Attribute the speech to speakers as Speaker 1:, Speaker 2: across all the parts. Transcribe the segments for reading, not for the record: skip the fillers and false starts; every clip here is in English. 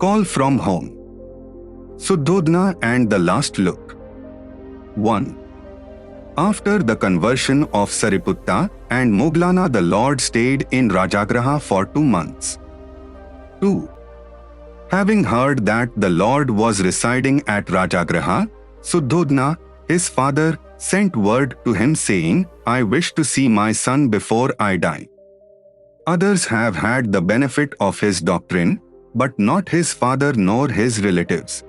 Speaker 1: Call from home. Suddhodana and the last look. 1. After the conversion of Sariputta and Moglana, the Lord stayed in Rajagraha for 2 months. 2. Having heard that the Lord was residing at Rajagraha, Suddhodana, his father, sent word to him saying, I wish to see my son before I die. Others have had the benefit of his doctrine, but not his father nor his relatives.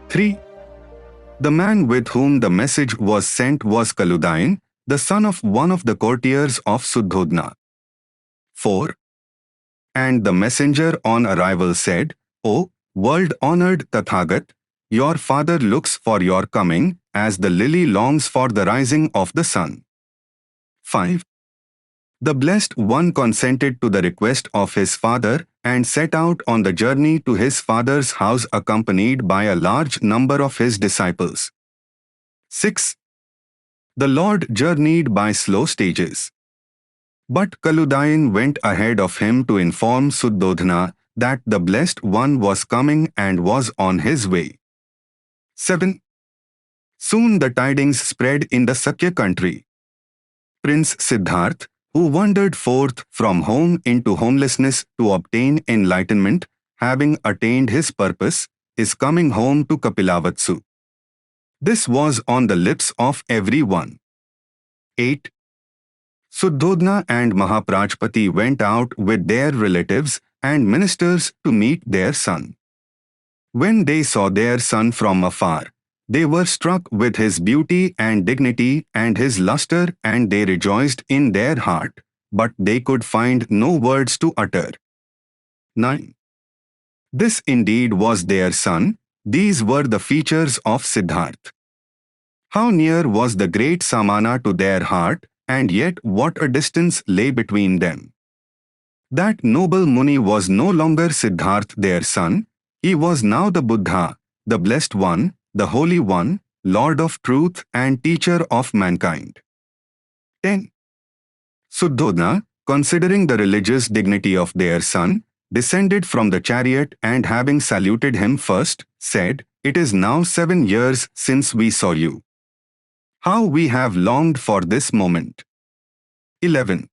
Speaker 1: 3. The man with whom the message was sent was Kaludayan, the son of one of the courtiers of Suddhodana. 4. And the messenger on arrival said, O world-honored Tathagat, your father looks for your coming, as the lily longs for the rising of the sun. 5. The Blessed One consented to the request of his father and set out on the journey to his father's house accompanied by a large number of his disciples. 6. The Lord journeyed by slow stages. But Kaludayan went ahead of him to inform Suddhodana that the Blessed One was coming and was on his way. 7. Soon the tidings spread in the Sakya country. Prince Siddharth, who wandered forth from home into homelessness to obtain enlightenment, having attained his purpose, is coming home to Kapilavatsu. This was on the lips of everyone. 8. Suddhodana and Mahaprajpati went out with their relatives and ministers to meet their son. When they saw their son from afar, they were struck with his beauty and dignity and his luster, and they rejoiced in their heart, but they could find no words to utter. 9. This indeed was their son, these were the features of Siddharth. How near was the great Samana to their heart, and yet what a distance lay between them. That noble Muni was no longer Siddharth their son, he was now the Buddha, the Blessed One, the Holy One, Lord of Truth and Teacher of mankind. 10. Suddhodana, considering the religious dignity of their son, descended from the chariot and having saluted him first, said, It is now 7 years since we saw you. How we have longed for this moment. 11.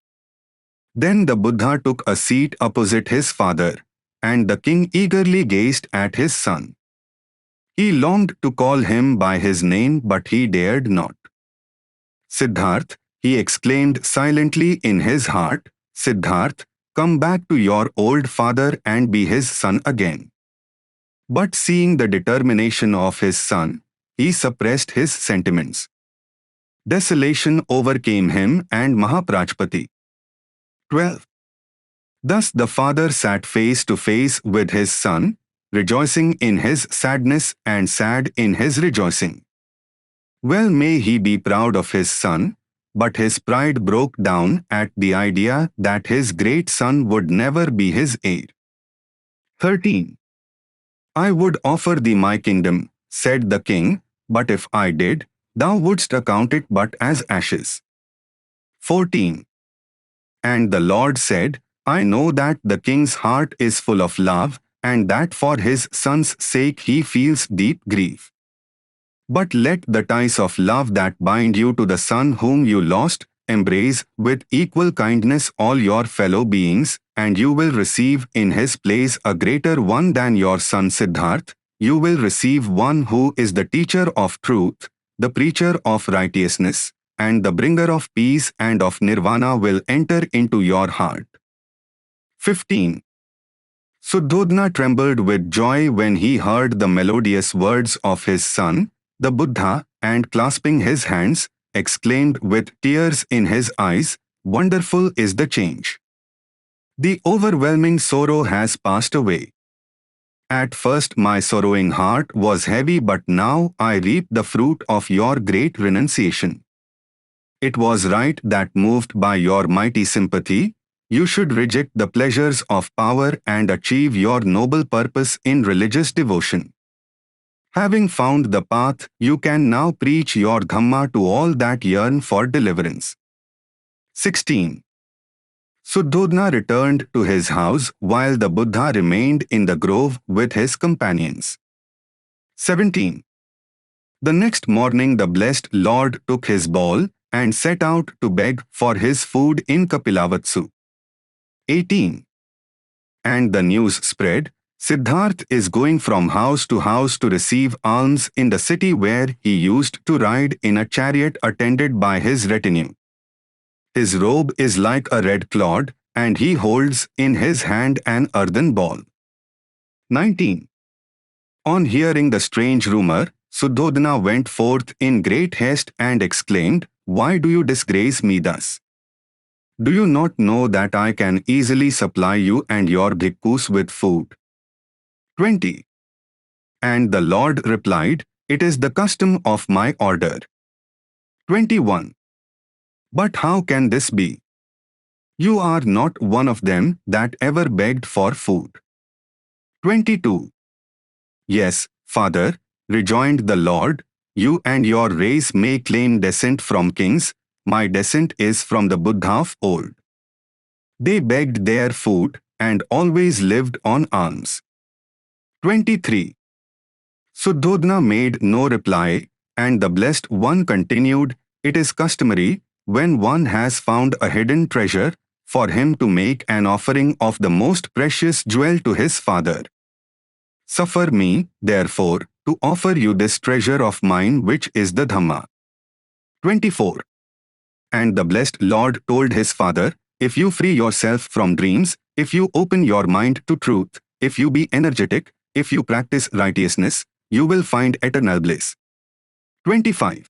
Speaker 1: Then the Buddha took a seat opposite his father, and the king eagerly gazed at his son. He longed to call him by his name, but he dared not. Siddharth, he exclaimed silently in his heart, Siddharth, come back to your old father and be his son again. But seeing the determination of his son, he suppressed his sentiments. Desolation overcame him and Mahaprajpati. 12. Thus the father sat face to face with his son, rejoicing in his sadness and sad in his rejoicing. Well may he be proud of his son, but his pride broke down at the idea that his great son would never be his heir. 13. I would offer thee my kingdom, said the king, but if I did, thou wouldst account it but as ashes. 14. And the Lord said, I know that the king's heart is full of love, and that for his son's sake he feels deep grief. But let the ties of love that bind you to the son whom you lost embrace with equal kindness all your fellow beings, and you will receive in his place a greater one than your son Siddharth. You will receive one who is the teacher of truth, the preacher of righteousness, and the bringer of peace and of nirvana will enter into your heart. 15. Suddhodana trembled with joy when he heard the melodious words of his son, the Buddha, and clasping his hands, exclaimed with tears in his eyes, Wonderful is the change. The overwhelming sorrow has passed away. At first my sorrowing heart was heavy, but now I reap the fruit of your great renunciation. It was right that, moved by your mighty sympathy, you should reject the pleasures of power and achieve your noble purpose in religious devotion. Having found the path, you can now preach your Dhamma to all that yearn for deliverance. 16. Suddhodana returned to his house while the Buddha remained in the grove with his companions. 17. The next morning the blessed Lord took his bowl and set out to beg for his food in Kapilavatsu. 18. And the news spread, Siddharth is going from house to house to receive alms in the city where he used to ride in a chariot attended by his retinue. His robe is like a red cloud, and he holds in his hand an earthen ball. 19. On hearing the strange rumor, Suddhodana went forth in great haste and exclaimed, "Why do you disgrace me thus? Do you not know that I can easily supply you and your bhikkhus with food?" 20. And the Lord replied, "It is the custom of my order." 21. But how can this be? You are not one of them that ever begged for food. 22. Yes, Father, rejoined the Lord, you and your race may claim descent from kings, my descent is from the Buddha of old. They begged their food and always lived on alms. 23. Suddhodana made no reply, and the Blessed One continued, it is customary, when one has found a hidden treasure, for him to make an offering of the most precious jewel to his father. Suffer me, therefore, to offer you this treasure of mine which is the Dhamma. 24. And the blessed Lord told his father, if you free yourself from dreams, if you open your mind to truth, if you be energetic, if you practice righteousness, you will find eternal bliss. 25.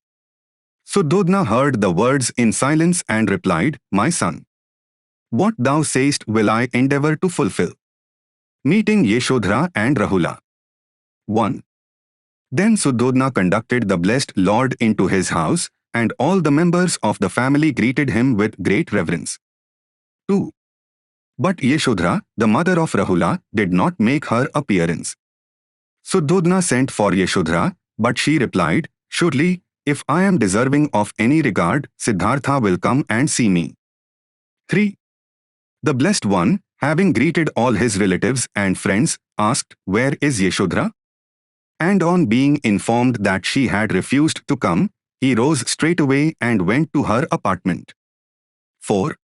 Speaker 1: Suddhodana heard the words in silence and replied, my son, what thou sayest will I endeavor to fulfill. Meeting Yashodhara and Rahula. 1. Then Suddhodana conducted the blessed Lord into his house, and all the members of the family greeted him with great reverence. 2. But Yashodhara, the mother of Rahula, did not make her appearance. Suddhodana sent for Yashodhara, but she replied, surely, if I am deserving of any regard, Siddhartha will come and see me. 3. The Blessed One, having greeted all his relatives and friends, asked, where is Yashodhara? And on being informed that she had refused to come, he rose straightway and went to her apartment. 4.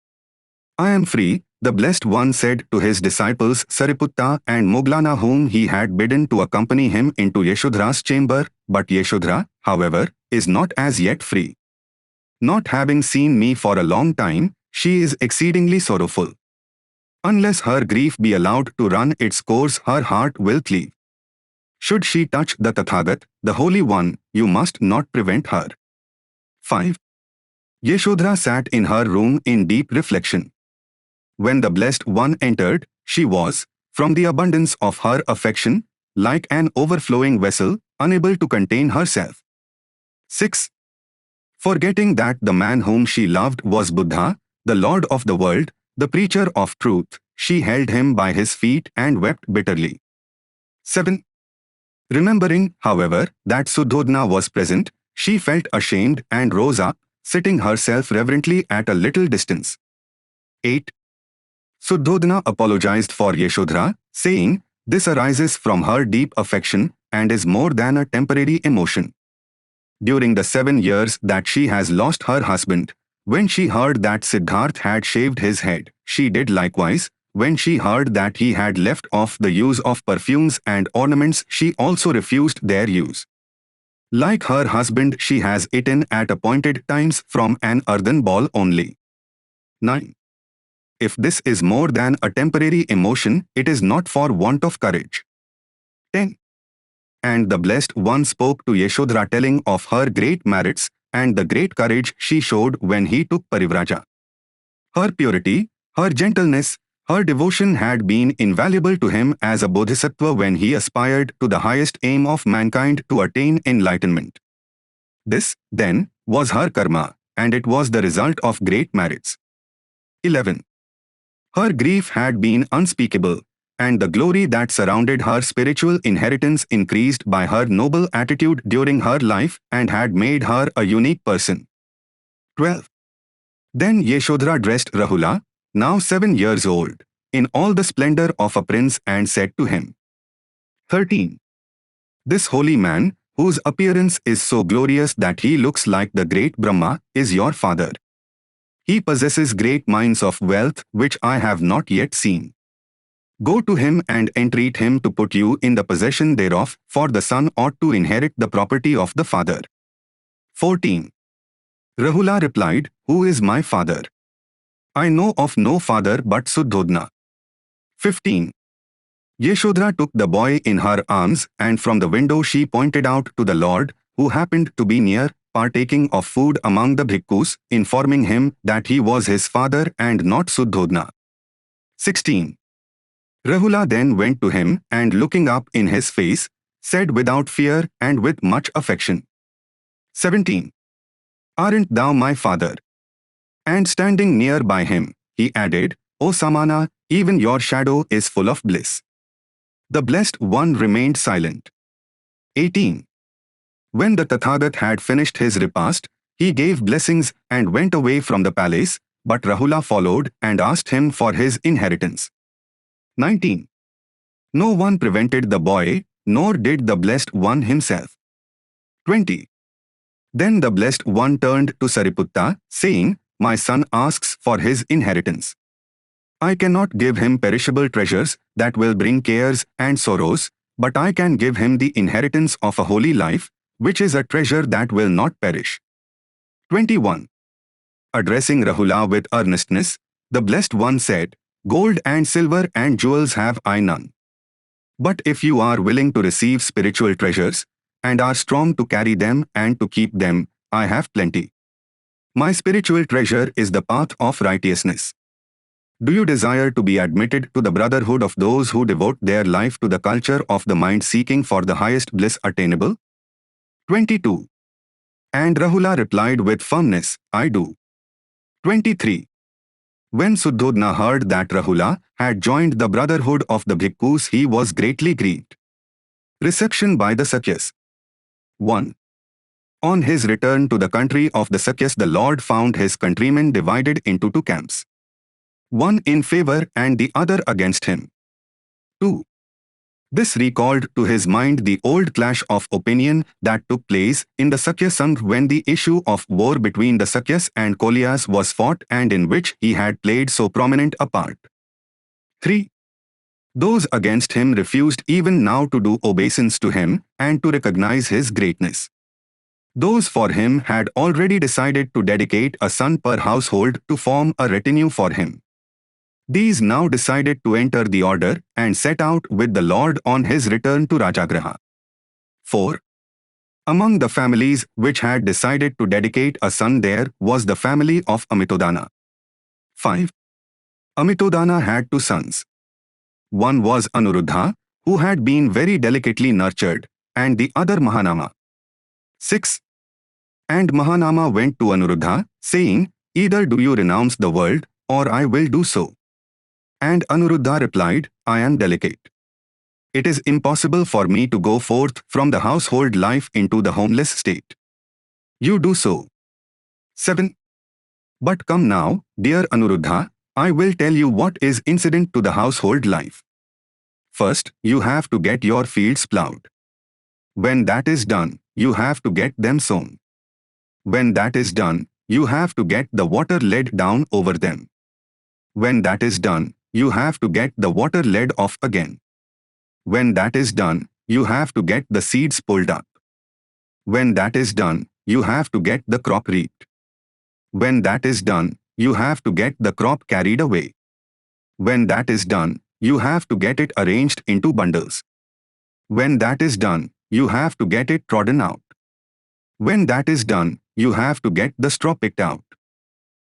Speaker 1: I am free, the Blessed One said to his disciples Sariputta and Moglana, whom he had bidden to accompany him into Yashodhara's chamber, but Yashodhara, however, is not as yet free. Not having seen me for a long time, she is exceedingly sorrowful. Unless her grief be allowed to run its course, her heart will cleave. Should she touch the Tathagat, the Holy One, you must not prevent her. 5. Yashodhara sat in her room in deep reflection. When the Blessed One entered, she was, from the abundance of her affection, like an overflowing vessel, unable to contain herself. 6. Forgetting that the man whom she loved was Buddha, the Lord of the world, the preacher of truth, she held him by his feet and wept bitterly. 7. Remembering, however, that Suddhodana was present, she felt ashamed and rose up, sitting herself reverently at a little distance. 8. Suddhodana apologized for Yashodhara, saying, this arises from her deep affection and is more than a temporary emotion. During the 7 years that she has lost her husband, when she heard that Siddharth had shaved his head, she did likewise. When she heard that he had left off the use of perfumes and ornaments, she also refused their use. Like her husband, she has eaten at appointed times from an earthen ball only. 9. If this is more than a temporary emotion, it is not for want of courage. 10. And the Blessed One spoke to Yashodhara, telling of her great merits and the great courage she showed when he took Parivraja. Her purity, her gentleness, her devotion had been invaluable to him as a bodhisattva when he aspired to the highest aim of mankind to attain enlightenment. This, then, was her karma, and it was the result of great merits. 11. Her grief had been unspeakable, and the glory that surrounded her spiritual inheritance increased by her noble attitude during her life and had made her a unique person. 12. Then Yashodhara dressed Rahula, now 7 years old, in all the splendor of a prince, and said to him, 13. This holy man, whose appearance is so glorious that he looks like the great Brahma, is your father. He possesses great mines of wealth which I have not yet seen. Go to him and entreat him to put you in the possession thereof, for the son ought to inherit the property of the father. 14. Rahula replied, Who is my father? I know of no father but Suddhodana. 15. Yashodhara took the boy in her arms, and from the window she pointed out to the Lord, who happened to be near, partaking of food among the bhikkhus, informing him that he was his father and not Suddhodana. 16. Rahula then went to him, and looking up in his face, said without fear and with much affection, 17. Aren't thou my father? And standing near by him, he added, O Samana, even your shadow is full of bliss. The Blessed One remained silent. 18. When the Tathagat had finished his repast, he gave blessings and went away from the palace, but Rahula followed and asked him for his inheritance. 19. No one prevented the boy, nor did the Blessed One himself. 20. Then the Blessed One turned to Sariputta, saying, My son asks for his inheritance. I cannot give him perishable treasures that will bring cares and sorrows, but I can give him the inheritance of a holy life, which is a treasure that will not perish. 21. Addressing Rahula with earnestness, the Blessed One said, Gold and silver and jewels have I none. But if you are willing to receive spiritual treasures, and are strong to carry them and to keep them, I have plenty. My spiritual treasure is the path of righteousness. Do you desire to be admitted to the brotherhood of those who devote their life to the culture of the mind, seeking for the highest bliss attainable? 22. And Rahula replied with firmness, I do. 23. When Suddhodana heard that Rahula had joined the brotherhood of the bhikkhus, he was greatly grieved. Reception by the Sakyas. 1. On his return to the country of the Sakyas, the Lord found his countrymen divided into two camps, one in favor and the other against him. 2. This recalled to his mind the old clash of opinion that took place in the Sakya Sangh when the issue of war between the Sakyas and Kolyas was fought, and in which he had played so prominent a part. 3. Those against him refused even now to do obeisance to him and to recognize his greatness. Those for him had already decided to dedicate a son per household to form a retinue for him. These now decided to enter the order and set out with the Lord on his return to Rajagraha. 4. Among the families which had decided to dedicate a son there was the family of Amitodana. 5. Amitodana had two sons. One was Anuruddha, who had been very delicately nurtured, and the other Mahanama. 6. And Mahanama went to Anuruddha, saying, Either do you renounce the world, or I will do so. And Anuruddha replied, I am delicate. It is impossible for me to go forth from the household life into the homeless state. You do so. 7. But come now, dear Anuruddha, I will tell you what is incident to the household life. First, you have to get your fields plowed. When that is done, you have to get them sown. When that is done, you have to get the water led down over them. When that is done, you have to get the water led off again. When that is done, you have to get the seeds pulled up. When that is done, you have to get the crop reaped. When that is done, you have to get the crop carried away. When that is done, you have to get it arranged into bundles. When that is done, you have to get it trodden out. When that is done, you have to get the straw picked out.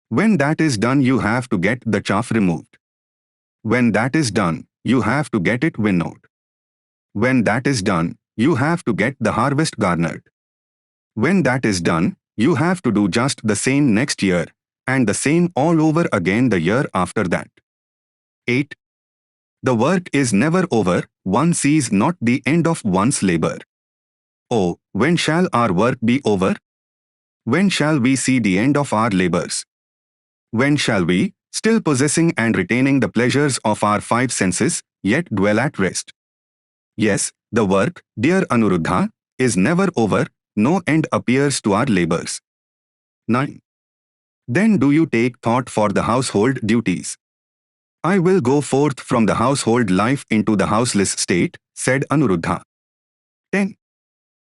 Speaker 1: When that is done, you have to get the chaff removed. When that is done, you have to get it winnowed. When that is done, you have to get the harvest garnered. When that is done, you have to do just the same next year, and the same all over again the year after that. 8. The work is never over, one sees not the end of one's labor. Oh, when shall our work be over? When shall we see the end of our labors? When shall we, still possessing and retaining the pleasures of our five senses, yet dwell at rest. Yes, the work, dear Anuruddha, is never over, no end appears to our labors. 9. Then do you take thought for the household duties? I will go forth from the household life into the houseless state, said Anuruddha. 10.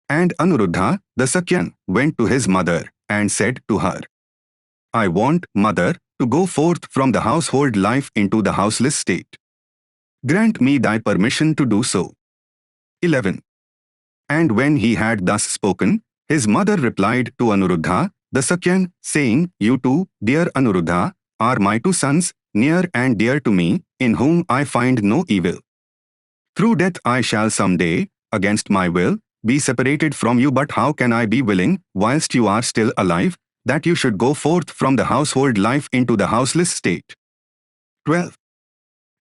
Speaker 1: And Anuruddha, the Sakyan, went to his mother and said to her, I want, mother, to go forth from the household life into the houseless state. Grant me thy permission to do so. 11. And when he had thus spoken, his mother replied to Anuruddha, the Sakyan, saying, You too, dear Anuruddha, are my two sons, near and dear to me, in whom I find no evil. Through death I shall some day, against my will, be separated from you, but how can I be willing, whilst you are still alive, that you should go forth from the household life into the houseless state? 12.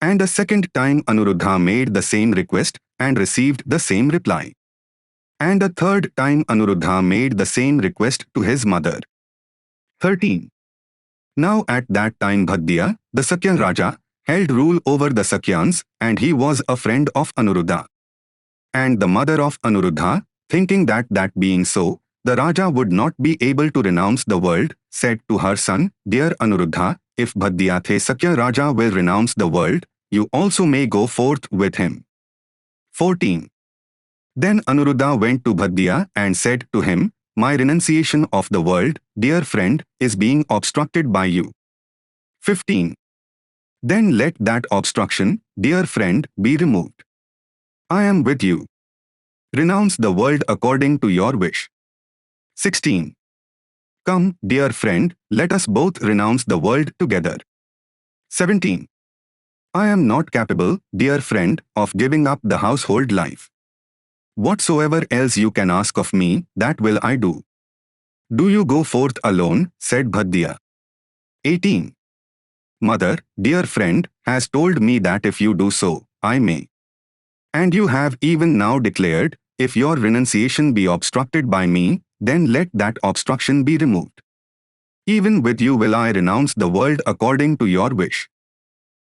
Speaker 1: And a second time Anuruddha made the same request and received the same reply. And a third time Anuruddha made the same request to his mother. 13. Now at that time Bhaddiya, the Sakyan Raja, held rule over the Sakyans, and he was a friend of Anuruddha. And the mother of Anuruddha, thinking that being so, the Raja would not be able to renounce the world, said to her son, Dear Anuruddha, if Bhaddiya the Sakya Raja will renounce the world, you also may go forth with him. 14. Then Anuruddha went to Bhaddiya and said to him, My renunciation of the world, dear friend, is being obstructed by you. 15. Then let that obstruction, dear friend, be removed. I am with you. Renounce the world according to your wish. 16. Come, dear friend, let us both renounce the world together. 17. I am not capable, dear friend, of giving up the household life. Whatsoever else you can ask of me, that will I do. Do you go forth alone, said Bhaddiya. 18. Mother, dear friend, has told me that if you do so, I may. And you have even now declared, if your renunciation be obstructed by me, then let that obstruction be removed. Even with you will I renounce the world according to your wish.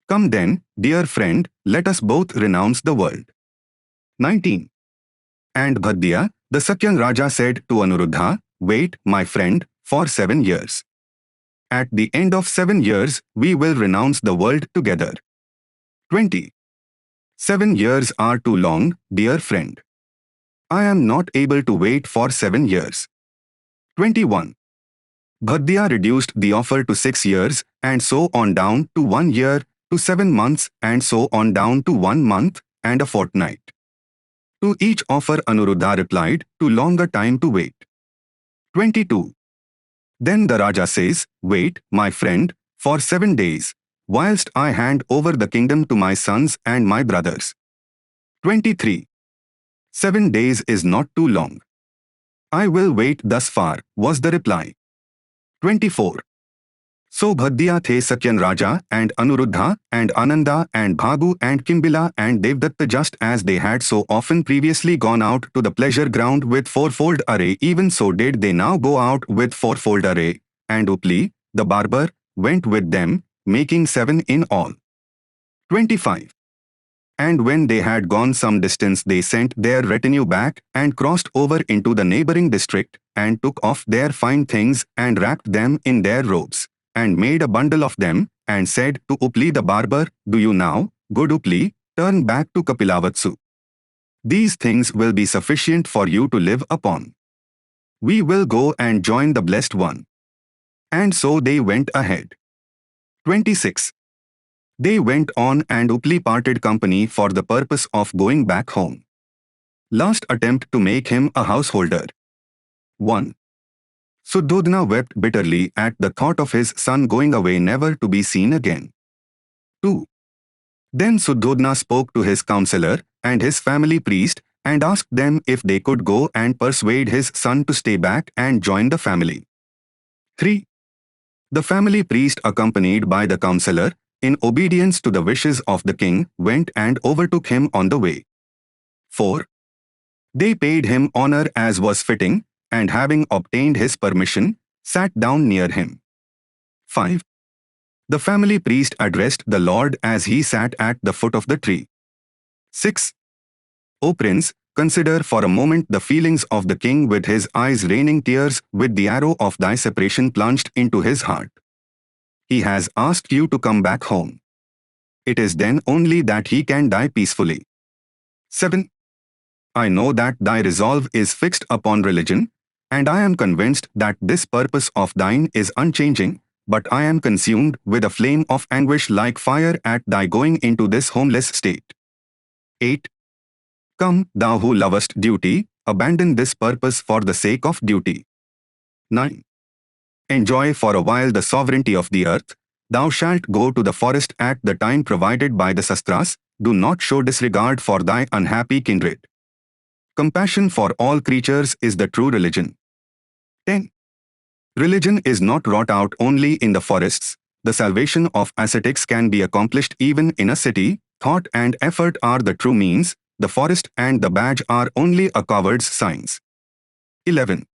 Speaker 1: Come then, dear friend, let us both renounce the world. 19. And Bhaddiya, the Sakyan Raja, said to Anuruddha, Wait, my friend, for 7 years. At the end of 7 years, we will renounce the world together. 20. 7 years are too long, dear friend. I am not able to wait for 7 years. 21. Bhaddiya reduced the offer to 6 years, and so on down to 1 year, to 7 months, and so on down to 1 month, and a fortnight. To each offer Anuruddha replied, Too long a time to wait. 22. Then the Raja says, Wait, my friend, for 7 days, whilst I hand over the kingdom to my sons and my brothers. 23. 7 days is not too long. I will wait thus far, was the reply. 24. So Bhaddiya the Sakyan Raja and Anuruddha and Ananda and Bhagu and Kimbila and Devdatta, just as they had so often previously gone out to the pleasure ground with fourfold array, even so did they now go out with fourfold array, and Upli, the barber, went with them, making 7 in all. 25. And when they had gone some distance, they sent their retinue back and crossed over into the neighboring district and took off their fine things and wrapped them in their robes, and made a bundle of them, and said to Upli the barber, Do you now, good Upli, turn back to Kapilavatsu. These things will be sufficient for you to live upon. We will go and join the Blessed One. And so they went ahead. 26. They went on, and Upli parted company for the purpose of going back home. Last attempt to make him a householder. 1. Suddhodana wept bitterly at the thought of his son going away never to be seen again. 2. Then Suddhodana spoke to his counselor and his family priest and asked them if they could go and persuade his son to stay back and join the family. 3. The family priest, accompanied by the counselor, in obedience to the wishes of the king, went and overtook him on the way. 4. They paid him honor as was fitting, and having obtained his permission, sat down near him. 5. The family priest addressed the Lord as he sat at the foot of the tree. 6. O prince, consider for a moment the feelings of the king with his eyes raining tears with the arrow of thy separation plunged into his heart. He has asked you to come back home. It is then only that he can die peacefully. 7. I know that thy resolve is fixed upon religion, and I am convinced that this purpose of thine is unchanging, but I am consumed with a flame of anguish like fire at thy going into this homeless state. 8. Come, thou who lovest duty, abandon this purpose for the sake of duty. 9. Enjoy for a while the sovereignty of the earth. Thou shalt go to the forest at the time provided by the Sastras. Do not show disregard for thy unhappy kindred. Compassion for all creatures is the true religion. 10. Religion is not wrought out only in the forests. The salvation of ascetics can be accomplished even in a city. Thought and effort are the true means. The forest and the badge are only a coward's signs. 11.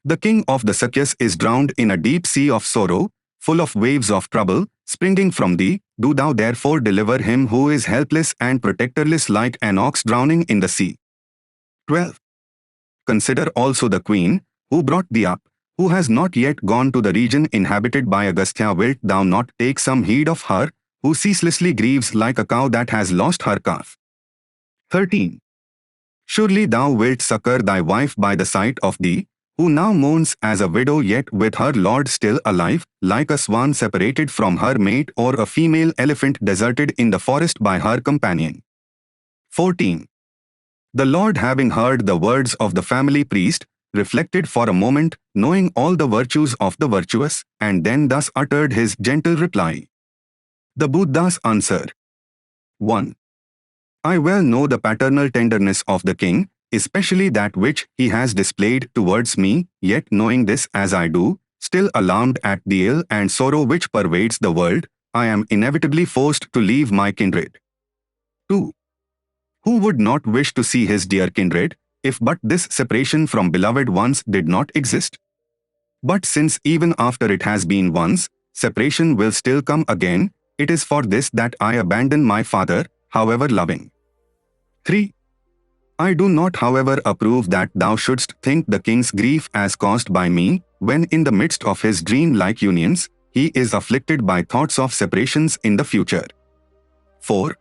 Speaker 1: The king of the Sakyas is drowned in a deep sea of sorrow, full of waves of trouble, springing from thee. Do thou therefore deliver him who is helpless and protectorless like an ox drowning in the sea. 12. Consider also the queen, who brought thee up, who has not yet gone to the region inhabited by Agastya. Wilt thou not take some heed of her, who ceaselessly grieves like a cow that has lost her calf? 13. Surely thou wilt succor thy wife by the sight of thee, who now mourns as a widow yet with her lord still alive, like a swan separated from her mate or a female elephant deserted in the forest by her companion. 14. The Lord, having heard the words of the family priest, reflected for a moment, knowing all the virtues of the virtuous, and then thus uttered his gentle reply. The Buddha's answer. 1. I well know the paternal tenderness of the king, especially that which he has displayed towards me, yet knowing this as I do, still alarmed at the ill and sorrow which pervades the world, I am inevitably forced to leave my kindred. 2. Who would not wish to see his dear kindred, if but this separation from beloved ones did not exist? But since even after it has been once, separation will still come again, it is for this that I abandon my father, however loving. 3. I do not, however, approve that thou shouldst think the king's grief as caused by me, when in the midst of his dream-like unions, he is afflicted by thoughts of separations in the future. 4.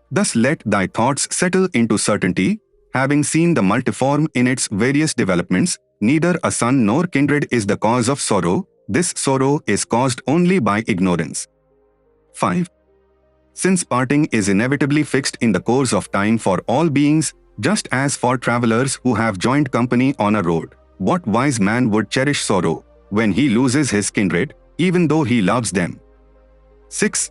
Speaker 1: Thus let thy thoughts settle into certainty, having seen the multiform in its various developments, neither a son nor kindred is the cause of sorrow, this sorrow is caused only by ignorance. 5. Since parting is inevitably fixed in the course of time for all beings, just as for travelers who have joined company on a road, what wise man would cherish sorrow when he loses his kindred, even though he loves them? 6.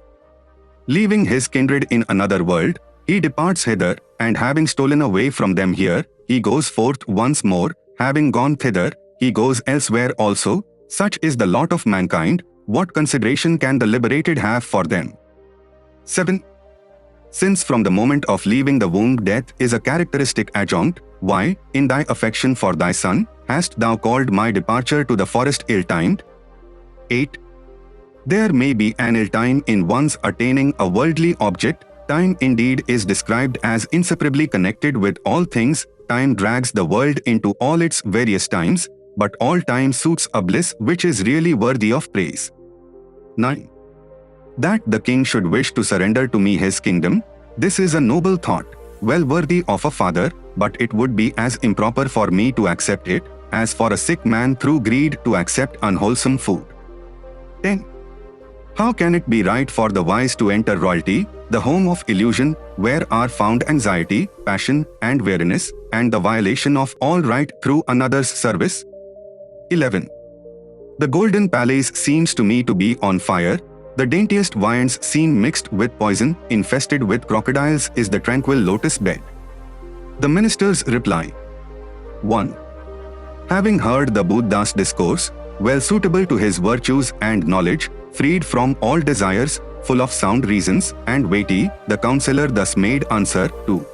Speaker 1: Leaving his kindred in another world, he departs hither, and having stolen away from them here, he goes forth once more, having gone thither, he goes elsewhere also. Such is the lot of mankind. What consideration can the liberated have for them? 7. Since from the moment of leaving the womb death is a characteristic adjunct, why, in thy affection for thy son, hast thou called my departure to the forest ill-timed? 8. There may be an ill time in one's attaining a worldly object. Time indeed is described as inseparably connected with all things. Time drags the world into all its various times, but all time suits a bliss which is really worthy of praise. 9. That the king should wish to surrender to me his kingdom, this is a noble thought, well worthy of a father, but it would be as improper for me to accept it, as for a sick man through greed to accept unwholesome food. 10. How can it be right for the wise to enter royalty, the home of illusion, where are found anxiety, passion, and weariness, and the violation of all right through another's service? 11. The golden palace seems to me to be on fire. The daintiest viands seem mixed with poison, infested with crocodiles is the tranquil lotus bed. The minister's reply. 1. Having heard the Buddha's discourse, well suitable to his virtues and knowledge, freed from all desires, full of sound reasons, and weighty, the counselor thus made answer to.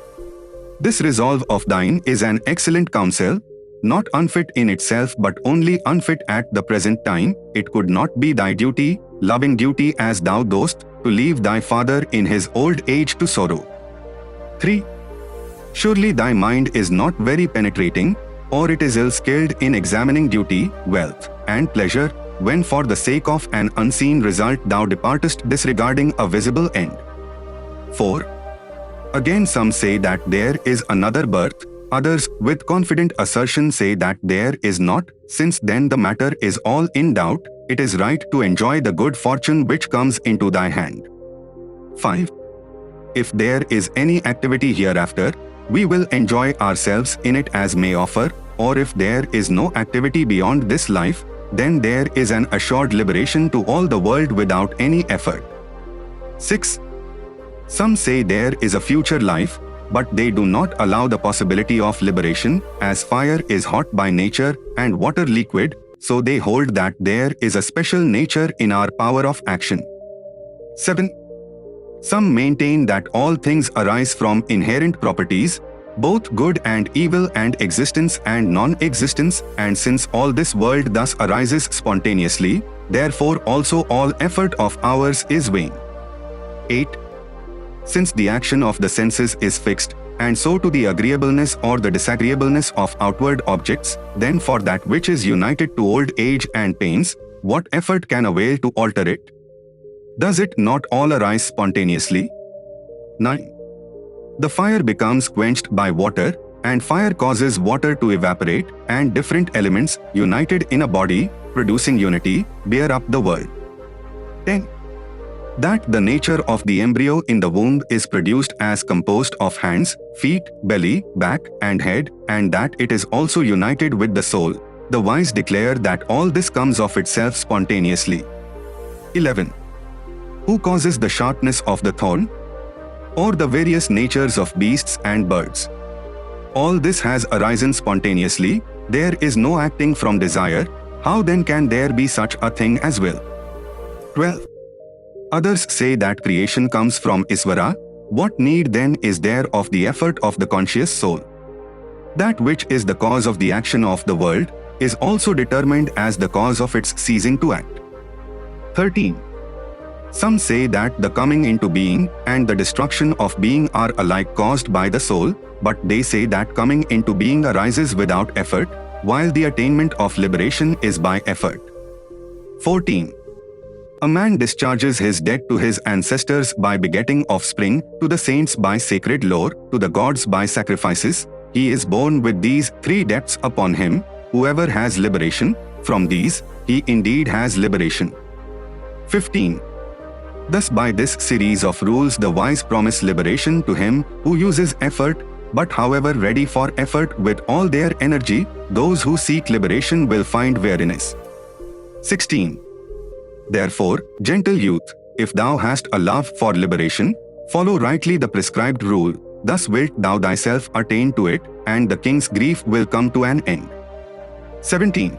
Speaker 1: This resolve of thine is an excellent counsel, not unfit in itself but only unfit at the present time. It could not be thy duty, loving duty as thou dost, to leave thy father in his old age to sorrow. 3. Surely thy mind is not very penetrating, or it is ill-skilled in examining duty, wealth, and pleasure, when for the sake of an unseen result thou departest disregarding a visible end. 4. Again some say that there is another birth, others with confident assertion say that there is not, since then the matter is all in doubt, it is right to enjoy the good fortune which comes into thy hand. 5. If there is any activity hereafter, we will enjoy ourselves in it as may offer, or if there is no activity beyond this life, then there is an assured liberation to all the world without any effort. 6. Some say there is a future life, but they do not allow the possibility of liberation, as fire is hot by nature and water liquid, so they hold that there is a special nature in our power of action. 7. Some maintain that all things arise from inherent properties, both good and evil and existence and non-existence, and since all this world thus arises spontaneously, therefore also all effort of ours is vain. 8. Since the action of the senses is fixed, and so to the agreeableness or the disagreeableness of outward objects, then for that which is united to old age and pains, what effort can avail to alter it? Does it not all arise spontaneously? 9. The fire becomes quenched by water, and fire causes water to evaporate, and different elements, united in a body, producing unity, bear up the world. 10. That the nature of the embryo in the womb is produced as composed of hands, feet, belly, back, and head, and that it is also united with the soul, the wise declare that all this comes of itself spontaneously. 11. Who causes the sharpness of the thorn? Or the various natures of beasts and birds? All this has arisen spontaneously, there is no acting from desire, how then can there be such a thing as will? 12. Others say that creation comes from Isvara, what need then is there of the effort of the conscious soul? That which is the cause of the action of the world, is also determined as the cause of its ceasing to act. 13. Some say that the coming into being and the destruction of being are alike caused by the soul, but they say that coming into being arises without effort, while the attainment of liberation is by effort. 14. A man discharges his debt to his ancestors by begetting offspring, to the saints by sacred lore, to the gods by sacrifices. He is born with these three debts upon him. Whoever has liberation, from these, he indeed has liberation. 15. Thus by this series of rules the wise promise liberation to him who uses effort, but however ready for effort with all their energy, those who seek liberation will find weariness. 16. Therefore, gentle youth, if thou hast a love for liberation, follow rightly the prescribed rule, thus wilt thou thyself attain to it, and the king's grief will come to an end. 17.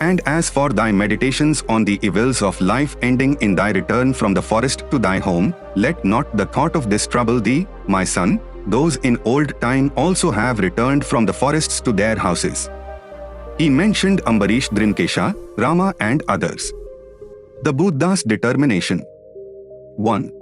Speaker 1: And as for thy meditations on the evils of life ending in thy return from the forest to thy home, let not the thought of this trouble thee, my son, those in old time also have returned from the forests to their houses. He mentioned Ambarish Drinkesha, Rama and others. The Buddha's determination. 1.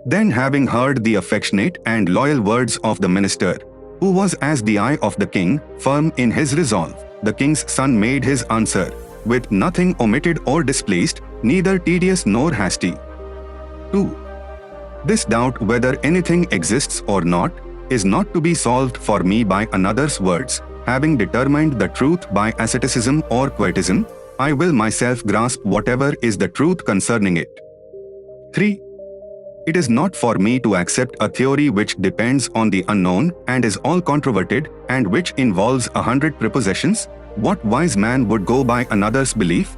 Speaker 1: Then having heard the affectionate and loyal words of the minister, who was as the eye of the king, firm in his resolve, the king's son made his answer, with nothing omitted or displaced, neither tedious nor hasty. 2. This doubt whether anything exists or not, is not to be solved for me by another's words. Having determined the truth by asceticism or quietism, I will myself grasp whatever is the truth concerning it. 3. It is not for me to accept a theory which depends on the unknown and is all controverted and which involves 100 prepossessions. What wise man would go by another's belief?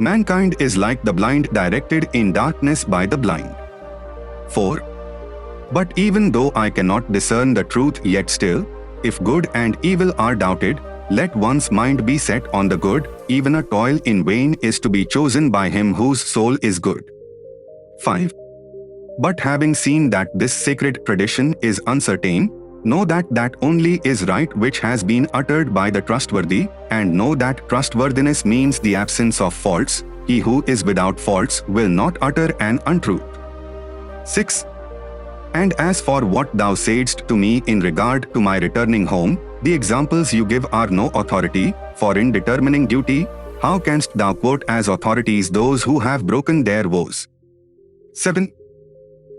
Speaker 1: Mankind is like the blind directed in darkness by the blind. 4. But even though I cannot discern the truth yet still, if good and evil are doubted, let one's mind be set on the good, even a toil in vain is to be chosen by him whose soul is good. 5. But having seen that this sacred tradition is uncertain, know that that only is right which has been uttered by the trustworthy, and know that trustworthiness means the absence of faults. he who is without faults will not utter an untruth. 6. And as for what thou saidst to me in regard to my returning home, the examples you give are no authority, for in determining duty, how canst thou quote as authorities those who have broken their vows? 7.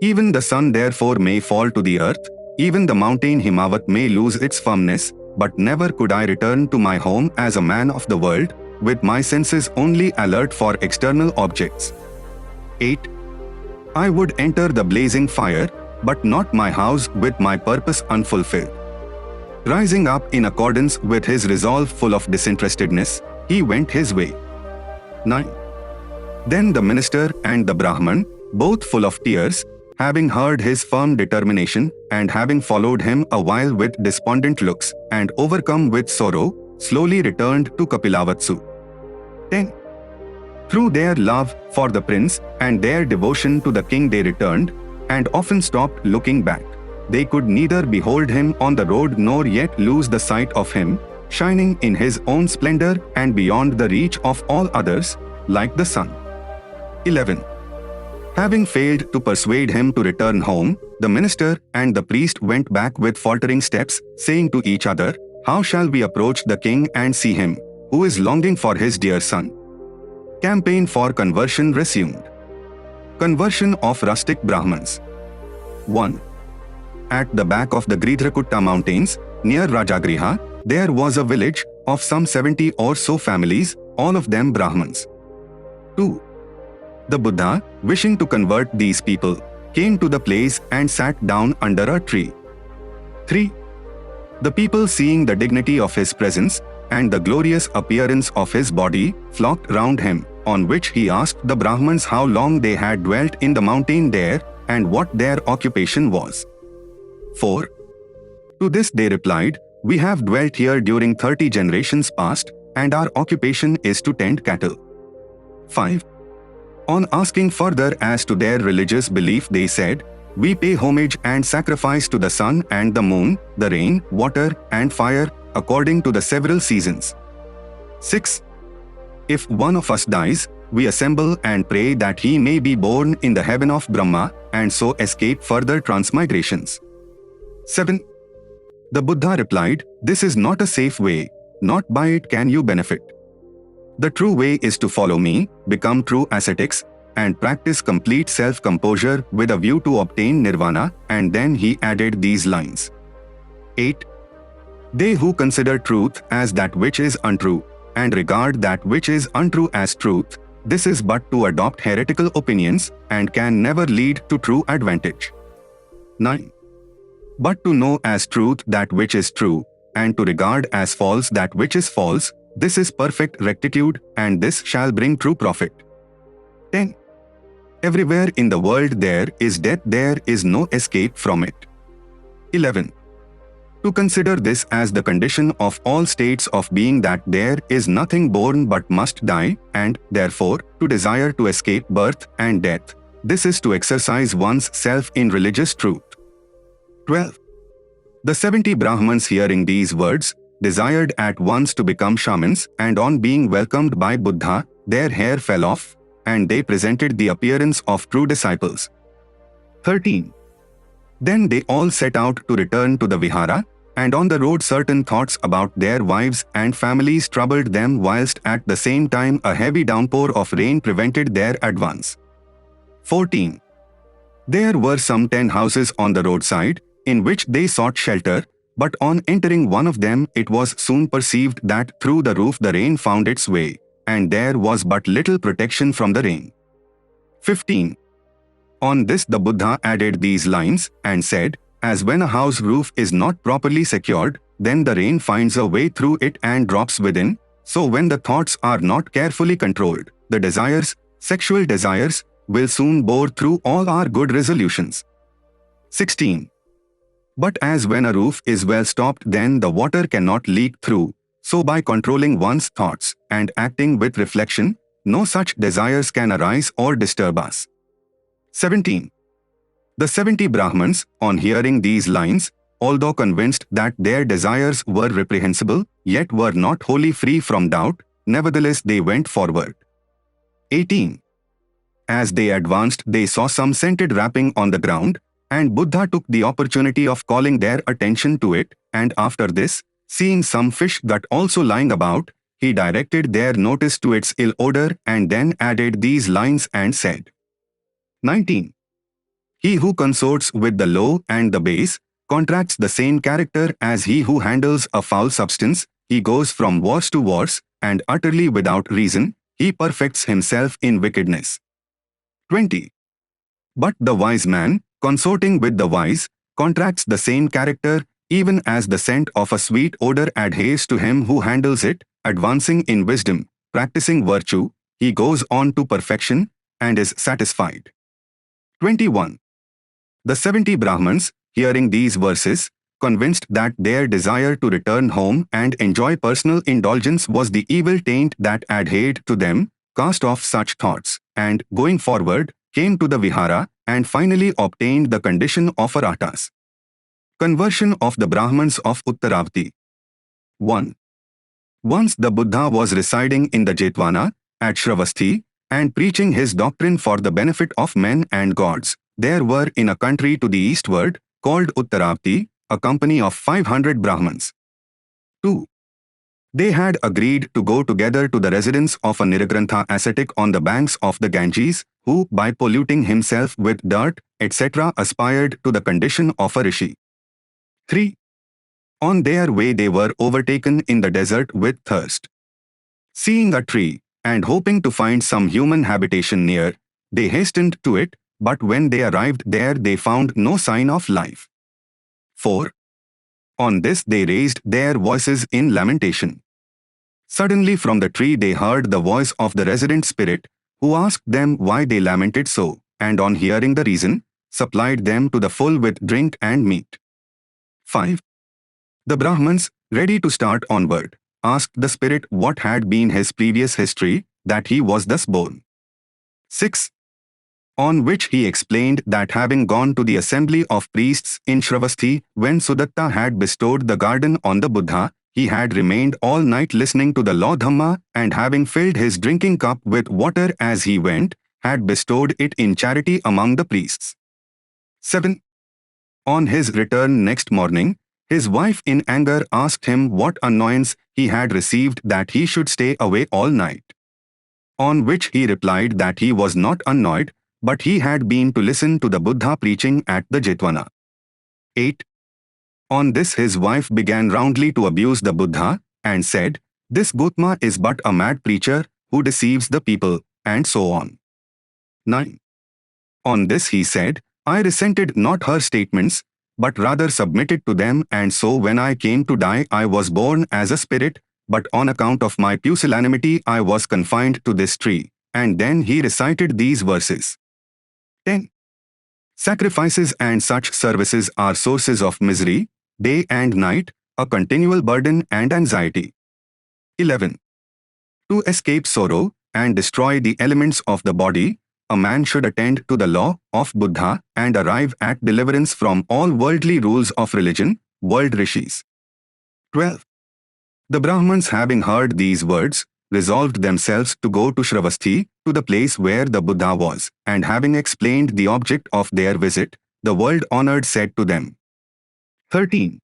Speaker 1: Even the sun therefore may fall to the earth, even the mountain Himavat may lose its firmness, but never could I return to my home as a man of the world, with my senses only alert for external objects. 8. I would enter the blazing fire, but not my house with my purpose unfulfilled. Rising up in accordance with his resolve full of disinterestedness, he went his way. 9. Then the minister and the Brahman, both full of tears, having heard his firm determination, and having followed him a while with despondent looks, and overcome with sorrow, slowly returned to Kapilavatsu. 10. Through their love for the prince and their devotion to the king they returned, and often stopped looking back. They could neither behold him on the road nor yet lose the sight of him, shining in his own splendor and beyond the reach of all others, like the sun. 11. Having failed to persuade him to return home, the minister and the priest went back with faltering steps, saying to each other, "How shall we approach the king and see him, who is longing for his dear son?" Campaign for conversion resumed. Conversion of rustic Brahmins. 1. At the back of the Giridharakutta mountains, near Rajagriha, there was a village of some 70 or so families, all of them Brahmins. 2. The Buddha, wishing to convert these people, came to the place and sat down under a tree. 3. The people, seeing the dignity of his presence and the glorious appearance of his body, flocked round him, on which he asked the Brahmins how long they had dwelt in the mountain there and what their occupation was. 4. To this they replied, "We have dwelt here during 30 generations past, and our occupation is to tend cattle." 5. On asking further as to their religious belief, they said, "We pay homage and sacrifice to the sun and the moon, the rain, water, and fire, according to the several seasons." 6. If one of us dies, we assemble and pray that he may be born in the heaven of Brahma, and so escape further transmigrations. 7. The Buddha replied, "This is not a safe way, not by it can you benefit. The true way is to follow me, become true ascetics, and practice complete self-composure with a view to obtain nirvana," and then he added these lines. 8. They who consider truth as that which is untrue, and regard that which is untrue as truth, this is but to adopt heretical opinions, and can never lead to true advantage. 9. But to know as truth that which is true, and to regard as false that which is false, this is perfect rectitude, and this shall bring true profit. 10. Everywhere in the world there is death, there is no escape from it. 11. To consider this as the condition of all states of being, that there is nothing born but must die, and, therefore, to desire to escape birth and death, this is to exercise one's self in religious truth. 12. The 70 Brahmins, hearing these words, desired at once to become shamans, and on being welcomed by Buddha, their hair fell off, and they presented the appearance of true disciples. 13. Then they all set out to return to the vihara, and on the road certain thoughts about their wives and families troubled them, whilst at the same time a heavy downpour of rain prevented their advance. 14. There were some 10 houses on the roadside, in which they sought shelter, but on entering one of them it was soon perceived that through the roof the rain found its way, and there was but little protection from the rain. 15. On this the Buddha added these lines, and said, "As when a house roof is not properly secured, then the rain finds a way through it and drops within, so when the thoughts are not carefully controlled, the desires, sexual desires, will soon bore through all our good resolutions." 16. But as when a roof is well stopped, then the water cannot leak through, so by controlling one's thoughts and acting with reflection, no such desires can arise or disturb us. 17. The 70 Brahmins, on hearing these lines, although convinced that their desires were reprehensible, yet were not wholly free from doubt, nevertheless they went forward. 18. As they advanced, they saw some scented wrapping on the ground, and Buddha took the opportunity of calling their attention to it, and after this, seeing some fish gut also lying about, he directed their notice to its ill odor and then added these lines and said, 19. He who consorts with the low and the base contracts the same character as he who handles a foul substance. He goes from worse to worse, and utterly without reason, he perfects himself in wickedness. 20. But the wise man, consorting with the wise, contracts the same character, even as the scent of a sweet odor adheres to him who handles it. Advancing in wisdom, practicing virtue, he goes on to perfection and is satisfied. 21. The 70 Brahmins, hearing these verses, convinced that their desire to return home and enjoy personal indulgence was the evil taint that adhered to them, cast off such thoughts, and, going forward, came to the vihara and finally obtained the condition of aratas. Conversion of the Brahmins of Uttaravati. 1. Once the Buddha was residing in the Jetwana, at Shravasti, and preaching his doctrine for the benefit of men and gods. There were in a country to the eastward, called Uttaravati, a company of 500 Brahmins. 2. They had agreed to go together to the residence of a Niragrantha ascetic on the banks of the Ganges, who, by polluting himself with dirt, etc., aspired to the condition of a rishi. 3. On their way they were overtaken in the desert with thirst. Seeing a tree, and hoping to find some human habitation near, they hastened to it, but when they arrived there they found no sign of life. 4. On this they raised their voices in lamentation. Suddenly from the tree they heard the voice of the resident spirit, who asked them why they lamented so, and on hearing the reason, supplied them to the full with drink and meat. 5. The Brahmins, ready to start onward, asked the spirit what had been his previous history, that he was thus born. 6. On which he explained that having gone to the assembly of priests in Shravasti when Sudatta had bestowed the garden on the Buddha, he had remained all night listening to the law Dhamma, and having filled his drinking cup with water as he went, had bestowed it in charity among the priests. 7. On his return next morning, his wife in anger asked him what annoyance he had received that he should stay away all night. On which he replied that he was not annoyed, but he had been to listen to the Buddha preaching at the Jetwana. 8. On this his wife began roundly to abuse the Buddha, and said, "This Gautama is but a mad preacher, who deceives the people," and so on. 9. On this he said, "I resented not her statements, but rather submitted to them, and so when I came to die I was born as a spirit, but on account of my pusillanimity I was confined to this tree." And then he recited these verses. 10. Sacrifices and such services are sources of misery, day and night, a continual burden and anxiety. 11. To escape sorrow and destroy the elements of the body, a man should attend to the law of Buddha and arrive at deliverance from all worldly rules of religion, world rishis. 12. The Brahmins, having heard these words, resolved themselves to go to Shravasti, to the place where the Buddha was, and having explained the object of their visit, the world-honored said to them. 13.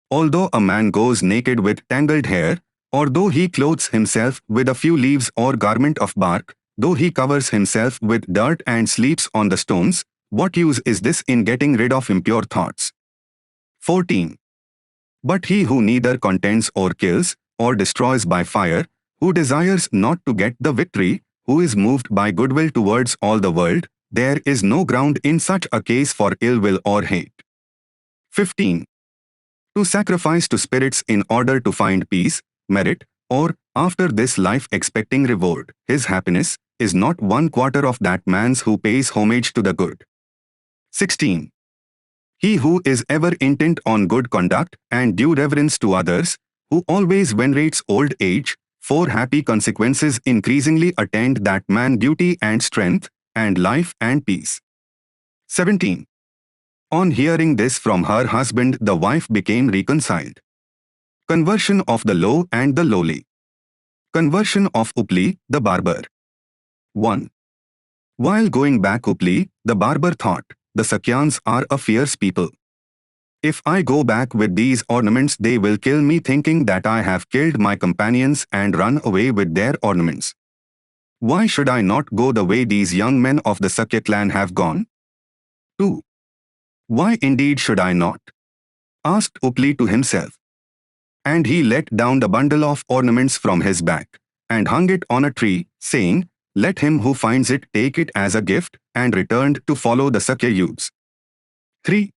Speaker 1: Although a man goes naked with tangled hair, or though he clothes himself with a few leaves or garment of bark, though he covers himself with dirt and sleeps on the stones, what use is this in getting rid of impure thoughts? 14. But he who neither contends or kills, or destroys by fire, who desires not to get the victory, who is moved by goodwill towards all the world, there is no ground in such a case for ill will or hate. 15. To sacrifice to spirits in order to find peace, merit, or, after this life expecting reward, his happiness, is not 1/4 of that man's who pays homage to the good. 16. He who is ever intent on good conduct and due reverence to others, who always venerates old age, 4 happy consequences increasingly attend that man: duty and strength, and life and peace. 17. On hearing this from her husband, the wife became reconciled. Conversion of the low and the lowly. Conversion of Upli, the barber. 1. While going back Upli, the barber thought, the Sakyans are a fierce people. If I go back with these ornaments they will kill me, thinking that I have killed my companions and run away with their ornaments. Why should I not go the way these young men of the Sakya clan have gone? 2. Why indeed should I not? Asked Upli to himself. And he let down the bundle of ornaments from his back, and hung it on a tree, saying, let him who finds it take it as a gift, and returned to follow the Sakya youths. 3.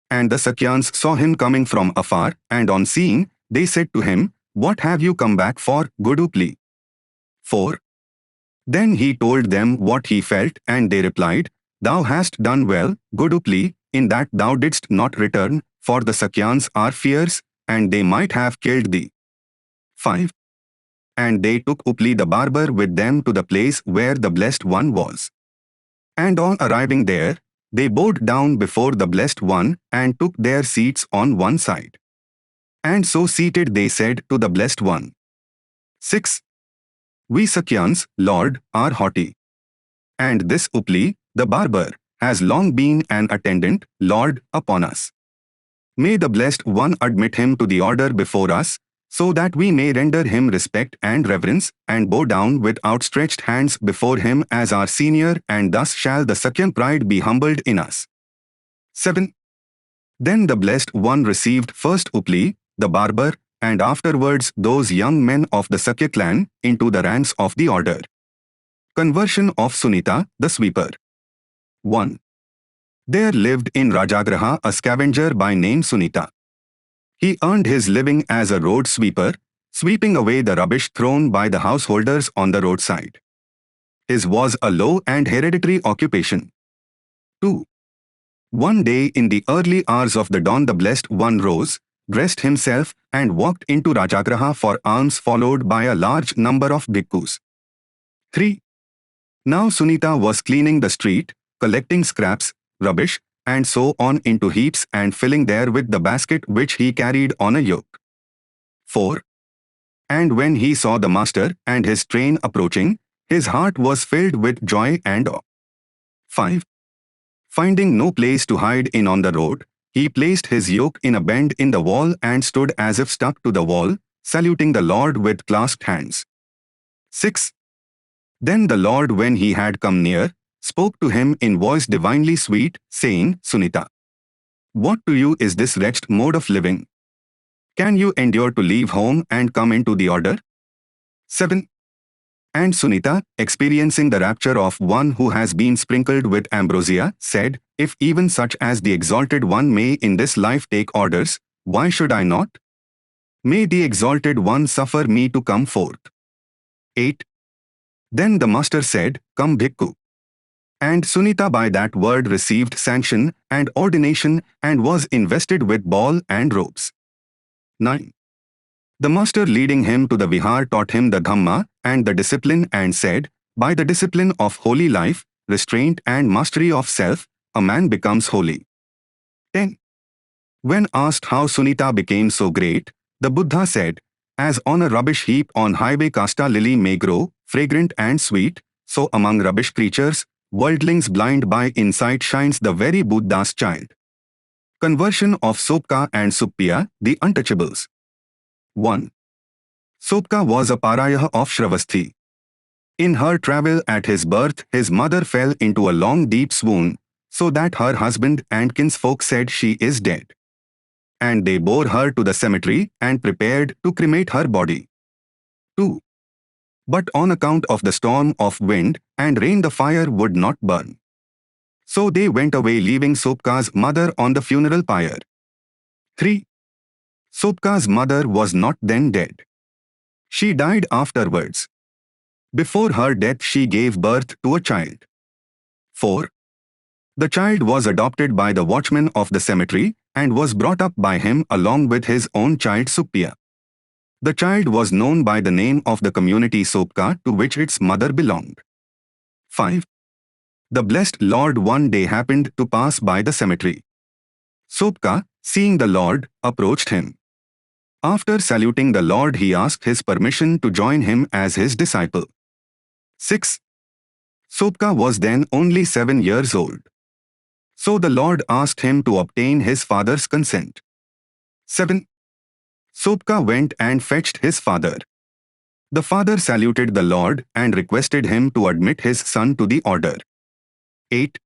Speaker 1: And the Sakyans saw him coming from afar, and on seeing, they said to him, what have you come back for, good Upli? 4. Then he told them what he felt, and they replied, thou hast done well, good Upli, in that thou didst not return, for the Sakyans are fierce, and they might have killed thee. 5. And they took Upli the barber with them to the place where the Blessed One was. And on arriving there, they bowed down before the Blessed One and took their seats on one side. And so seated they said to the Blessed One. 6. We Sakyans, Lord, are haughty. And this Upli, the barber, has long been an attendant, Lord, upon us. May the Blessed One admit him to the order before us, so that we may render him respect and reverence, and bow down with outstretched hands before him as our senior, and thus shall the Sakyan pride be humbled in us. 7. Then the Blessed One received first Upli, the barber, and afterwards those young men of the Sakya clan, into the ranks of the order. Conversion of Sunita, the sweeper. 1. There lived in Rajagraha a scavenger by name Sunita. He earned his living as a road sweeper, sweeping away the rubbish thrown by the householders on the roadside. His was a low and hereditary occupation. 2. One day in the early hours of the dawn the Blessed One rose, dressed himself, and walked into Rajagraha for alms, followed by a large number of bhikkhus. 3. Now Sunita was cleaning the street, collecting scraps, rubbish, and so on into heaps and filling therewith the basket which he carried on a yoke. 4. And when he saw the master and his train approaching, his heart was filled with joy and awe. 5. Finding no place to hide in on the road, he placed his yoke in a bend in the wall and stood as if stuck to the wall, saluting the Lord with clasped hands. 6. Then the Lord, when he had come near, spoke to him in voice divinely sweet, saying, Sunita, what to you is this wretched mode of living? Can you endure to leave home and come into the order? 7. And Sunita, experiencing the rapture of one who has been sprinkled with ambrosia, said, if even such as the Exalted One may in this life take orders, why should I not? May the Exalted One suffer me to come forth. 8. Then the master said, come bhikkhu. And Sunita by that word received sanction and ordination and was invested with ball and robes. 9. The master leading him to the vihar taught him the Dhamma and the discipline and said, by the discipline of holy life, restraint and mastery of self, a man becomes holy. 10. When asked how Sunita became so great, the Buddha said, as on a rubbish heap on highway casta lily may grow, fragrant and sweet, so among rubbish creatures, worldlings blind by insight shines the very Buddha's child. Conversion of Sopka and Suppiya, the untouchables. 1. Sopka was a pariah of Shravasthi. In her travel at his birth, his mother fell into a long deep swoon, so that her husband and kinsfolk said she is dead. And they bore her to the cemetery and prepared to cremate her body. 2. But on account of the storm of wind and rain the fire would not burn. So they went away leaving Sopka's mother on the funeral pyre. 3. Sopka's mother was not then dead. She died afterwards. Before her death she gave birth to a child. 4. The child was adopted by the watchman of the cemetery and was brought up by him along with his own child Suppiya. The child was known by the name of the community Sopka to which its mother belonged. 5. The blessed Lord one day happened to pass by the cemetery. Sopka, seeing the Lord, approached him. After saluting the Lord he asked his permission to join him as his disciple. 6. Sopka was then only 7 years old. So the Lord asked him to obtain his father's consent. 7. Sopka went and fetched his father. The father saluted the Lord and requested him to admit his son to the order. 8.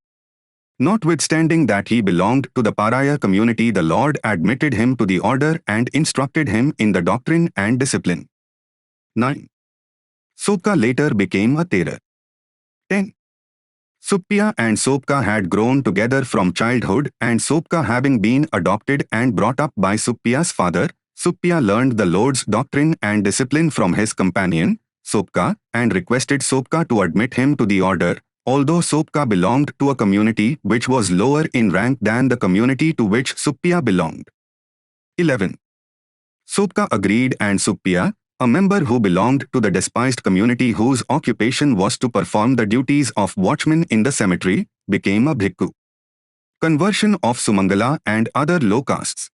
Speaker 1: Notwithstanding that he belonged to the Pariah community, the Lord admitted him to the order and instructed him in the doctrine and discipline. 9. Sopka later became a Therar. 10. Suppiya and Sopka had grown together from childhood, and Sopka having been adopted and brought up by Suppiya's father, Suppiya learned the Lord's doctrine and discipline from his companion, Sopka, and requested Sopka to admit him to the order, although Sopka belonged to a community which was lower in rank than the community to which Suppiya belonged. 11. Sopka agreed, and Suppiya, a member who belonged to the despised community whose occupation was to perform the duties of watchman in the cemetery, became a bhikkhu. Conversion of Sumangala and other low castes.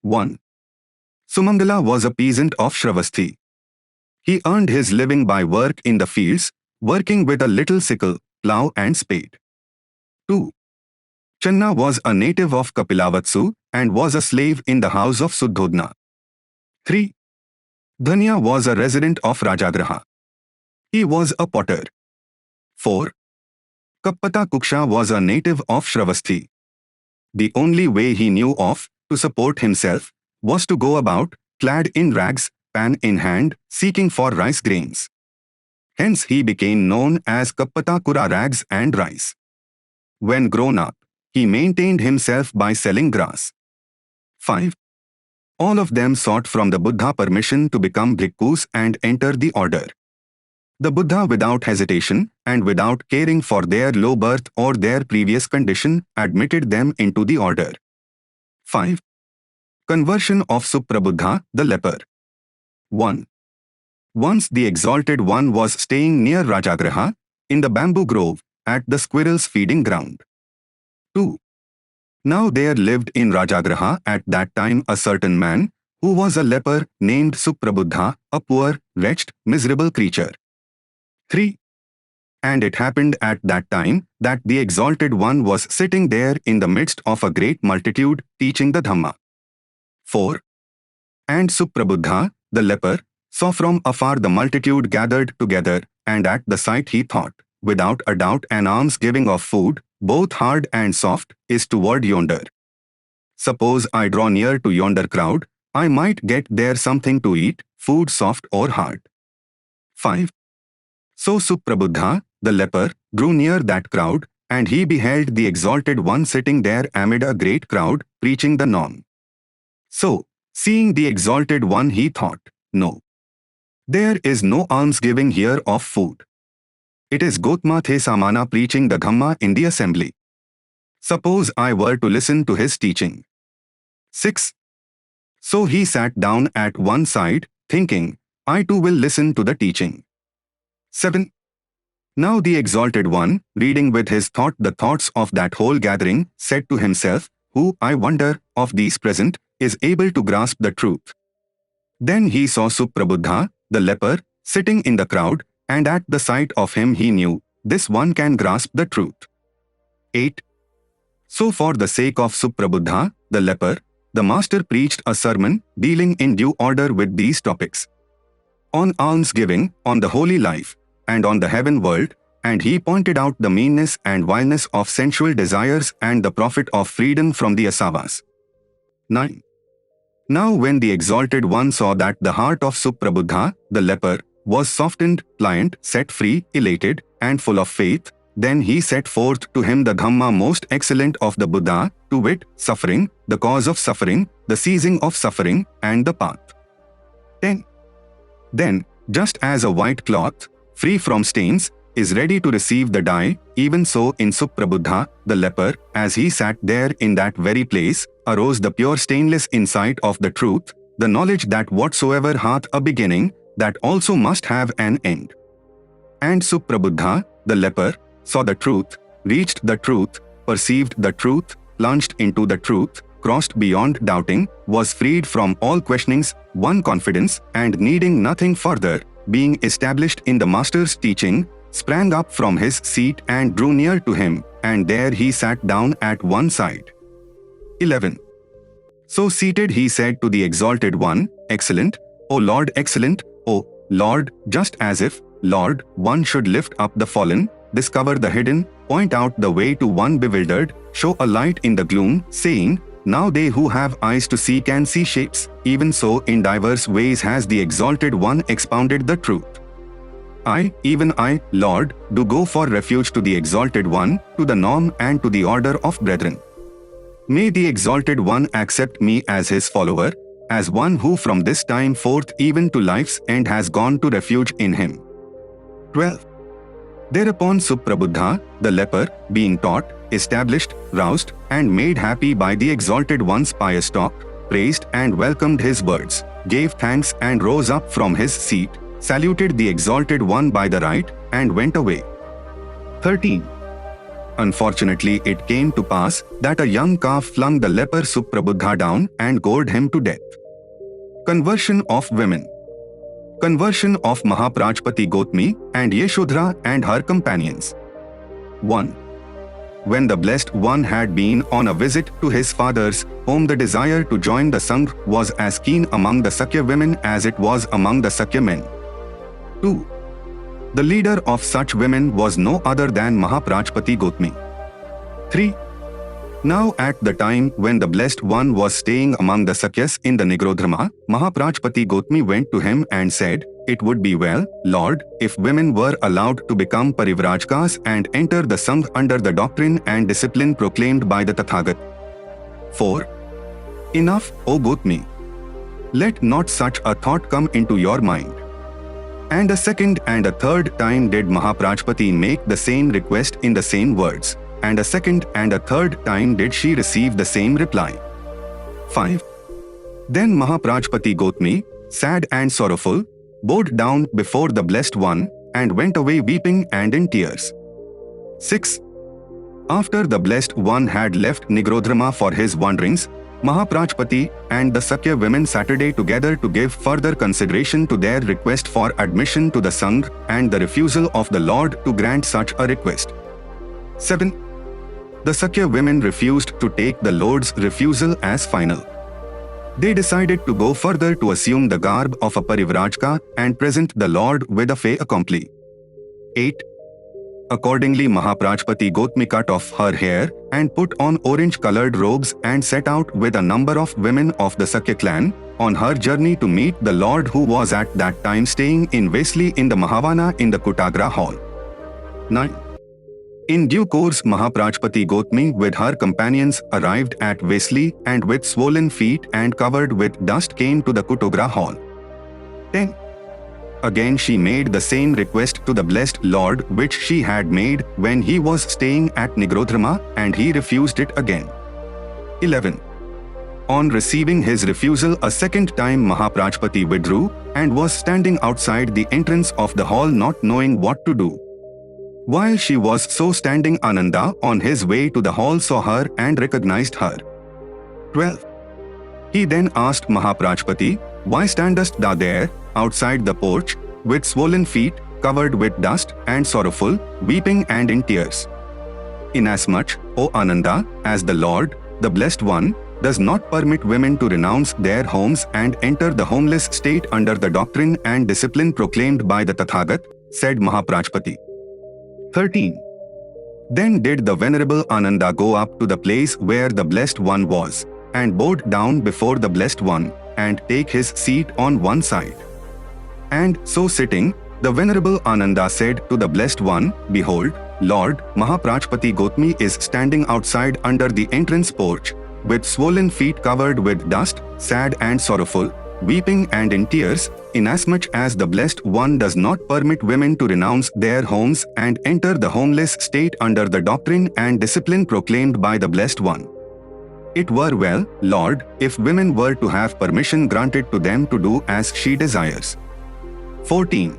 Speaker 1: 1. Sumangala was a peasant of Shravasthi. He earned his living by work in the fields, working with a little sickle, plough and spade. 2. Channa was a native of Kapilavatsu and was a slave in the house of Suddhodna. 3. Dhanya was a resident of Rajagraha. He was a potter. 4. Kappata Kuksha was a native of Shravasthi. The only way he knew of to support himself was to go about, clad in rags, pan in hand, seeking for rice grains. Hence he became known as Kappata Kura, rags and rice. When grown up, he maintained himself by selling grass. 5. All of them sought from the Buddha permission to become bhikkhus and enter the order. The Buddha, without hesitation and without caring for their low birth or their previous condition, admitted them into the order. 5. Conversion of Suprabuddha, the leper. 1. Once the Exalted One was staying near Rajagraha, in the bamboo grove, at the squirrels' feeding ground. 2. Now there lived in Rajagraha at that time a certain man, who was a leper, named Suprabuddha, a poor, wretched, miserable creature. 3. And it happened at that time that the Exalted One was sitting there in the midst of a great multitude, teaching the Dhamma. 4. And Suprabuddha, the leper, saw from afar the multitude gathered together, and at the sight he thought, without a doubt an almsgiving of food, both hard and soft, is toward yonder. Suppose I draw near to yonder crowd, I might get there something to eat, food soft or hard. 5. So Suprabuddha, the leper, drew near that crowd, and he beheld the Exalted One sitting there amid a great crowd, preaching the Nam. So, seeing the Exalted One, he thought, no. There is no almsgiving here of food. It is Gotma The Samana preaching the Dhamma in the assembly. Suppose I were to listen to his teaching. 6. So he sat down at one side, thinking, I too will listen to the teaching. 7. Now the Exalted One, reading with his thought the thoughts of that whole gathering, said to himself, who, I wonder, of these present, is able to grasp the truth? Then he saw Suprabuddha, the leper, sitting in the crowd, and at the sight of him he knew, this one can grasp the truth. 8. So for the sake of Suprabuddha, the leper, the master preached a sermon dealing in due order with these topics. On almsgiving, on the holy life, and on the heaven world, and he pointed out the meanness and vileness of sensual desires and the profit of freedom from the asavas. 9. Now when the Exalted One saw that the heart of Suprabuddha, the leper, was softened, pliant, set free, elated, and full of faith, then he set forth to him the Dhamma most excellent of the Buddha, to wit, suffering, the cause of suffering, the ceasing of suffering, and the path. 10. Then, just as a white cloth, free from stains, is ready to receive the dye, even so in Suprabuddha, the leper, as he sat there in that very place, arose the pure stainless insight of the truth, the knowledge that whatsoever hath a beginning, that also must have an end. And Suprabuddha, the leper, saw the truth, reached the truth, perceived the truth, plunged into the truth, crossed beyond doubting, was freed from all questionings, won confidence, and needing nothing further, being established in the Master's teaching, sprang up from his seat and drew near to him, and there he sat down at one side. 11. So seated he said to the Exalted One, Excellent, O Lord, excellent, O Lord, just as if, Lord, one should lift up the fallen, discover the hidden, point out the way to one bewildered, show a light in the gloom, saying, Now they who have eyes to see can see shapes, even so in diverse ways has the Exalted One expounded the truth. I, even I, Lord, do go for refuge to the Exalted One, to the norm and to the order of brethren. May the Exalted One accept me as his follower, as one who from this time forth even to life's end has gone to refuge in him. 12. Thereupon Suprabuddha, the leper, being taught, established, roused, and made happy by the Exalted One's pious talk, praised and welcomed his words, gave thanks and rose up from his seat, saluted the Exalted One by the right, and went away. 13. Unfortunately, it came to pass that a young calf flung the leper Suprabuddha down and gored him to death. Conversion of women. Conversion of Mahaprajapati Gotami and Yeshudhara and her companions. 1. When the Blessed One had been on a visit to his father's home, the desire to join the Sangh was as keen among the Sakya women as it was among the Sakya men. 2. The leader of such women was no other than Mahaprajapati Gotami. 3. Now at the time when the Blessed One was staying among the Sakyas in the Nigrodharma, Mahaprajapati Gotami went to him and said, It would be well, Lord, if women were allowed to become Parivrajkas and enter the Sangh under the doctrine and discipline proclaimed by the Tathagat. 4. Enough, O Gotami. Let not such a thought come into your mind. And a second and a third time did Mahaprajapati make the same request in the same words, and a second and a third time did she receive the same reply. 5. Then Mahaprajapati Gotami, sad and sorrowful, bowed down before the Blessed One, and went away weeping and in tears. 6. After the Blessed One had left Nigrodharma for his wanderings, Mahaprajapati and the Sakya women Saturday together to give further consideration to their request for admission to the Sangh and the refusal of the Lord to grant such a request. 7. The Sakya women refused to take the Lord's refusal as final. They decided to go further to assume the garb of a Parivrajka and present the Lord with a fait accompli. 8. Accordingly, Mahaprajapati Gotami cut off her hair and put on orange-colored robes and set out with a number of women of the Sakya clan on her journey to meet the Lord, who was at that time staying in Vesli in the Mahavana in the Kutagra hall. 9. In due course, Mahaprajapati Gotami with her companions arrived at Vesli and with swollen feet and covered with dust came to the Kutogra hall. 10. Again she made the same request to the Blessed Lord which she had made when he was staying at Nigrodharma, and he refused it again. 11. On receiving his refusal a second time, Mahaprajapati withdrew and was standing outside the entrance of the hall not knowing what to do. While she was so standing, Ananda on his way to the hall saw her and recognized her. 12. He then asked Mahaprajapati, Why standest thou there, outside the porch, with swollen feet, covered with dust, and sorrowful, weeping and in tears? Inasmuch, O Ananda, as the Lord, the Blessed One, does not permit women to renounce their homes and enter the homeless state under the doctrine and discipline proclaimed by the Tathagat, said Mahaprajapati. 13. Then did the Venerable Ananda go up to the place where the Blessed One was, and bowed down before the Blessed One, and take his seat on one side. And so sitting, the Venerable Ananda said to the Blessed One, Behold, Lord, Mahaprajapati Gotami is standing outside under the entrance porch, with swollen feet covered with dust, sad and sorrowful, weeping and in tears, inasmuch as the Blessed One does not permit women to renounce their homes and enter the homeless state under the doctrine and discipline proclaimed by the Blessed One. It were well, Lord, if women were to have permission granted to them to do as she desires. 14.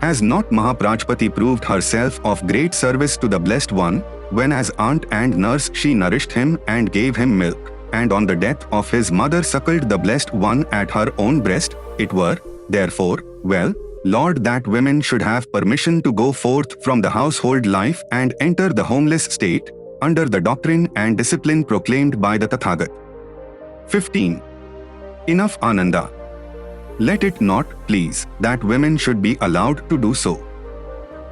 Speaker 1: Has not Mahaprajapati proved herself of great service to the Blessed One, when as aunt and nurse she nourished him and gave him milk, and on the death of his mother suckled the Blessed One at her own breast? It were, therefore, well, Lord, that women should have permission to go forth from the household life and enter the homeless state, under the doctrine and discipline proclaimed by the Tathagat. 15. Enough, Ananda. Let it not, please, that women should be allowed to do so.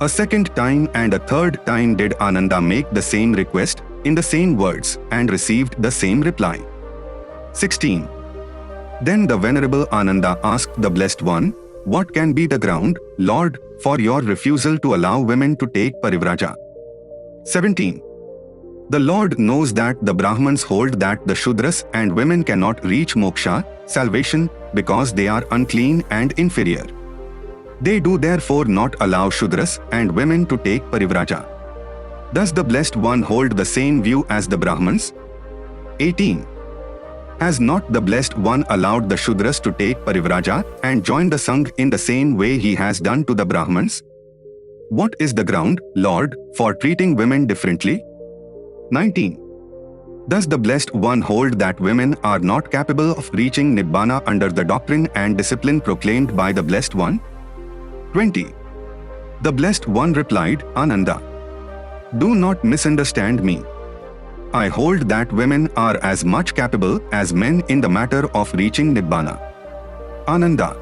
Speaker 1: A second time and a third time did Ananda make the same request, in the same words, and received the same reply. 16. Then the Venerable Ananda asked the Blessed One, what can be the ground, Lord, for your refusal to allow women to take parivraja? 17. The Lord knows that the Brahmins hold that the Shudras and women cannot reach moksha, salvation, because they are unclean and inferior. They do therefore not allow Shudras and women to take parivraja. Does the Blessed One hold the same view as the Brahmins? 18. Has not the Blessed One allowed the Shudras to take parivraja and join the Sangh in the same way he has done to the Brahmins? What is the ground, Lord, for treating women differently? 19. Does the Blessed One hold that women are not capable of reaching Nibbana under the doctrine and discipline proclaimed by the Blessed One? 20. The Blessed One replied, Ananda, do not misunderstand me. I hold that women are as much capable as men in the matter of reaching Nibbana. Ananda,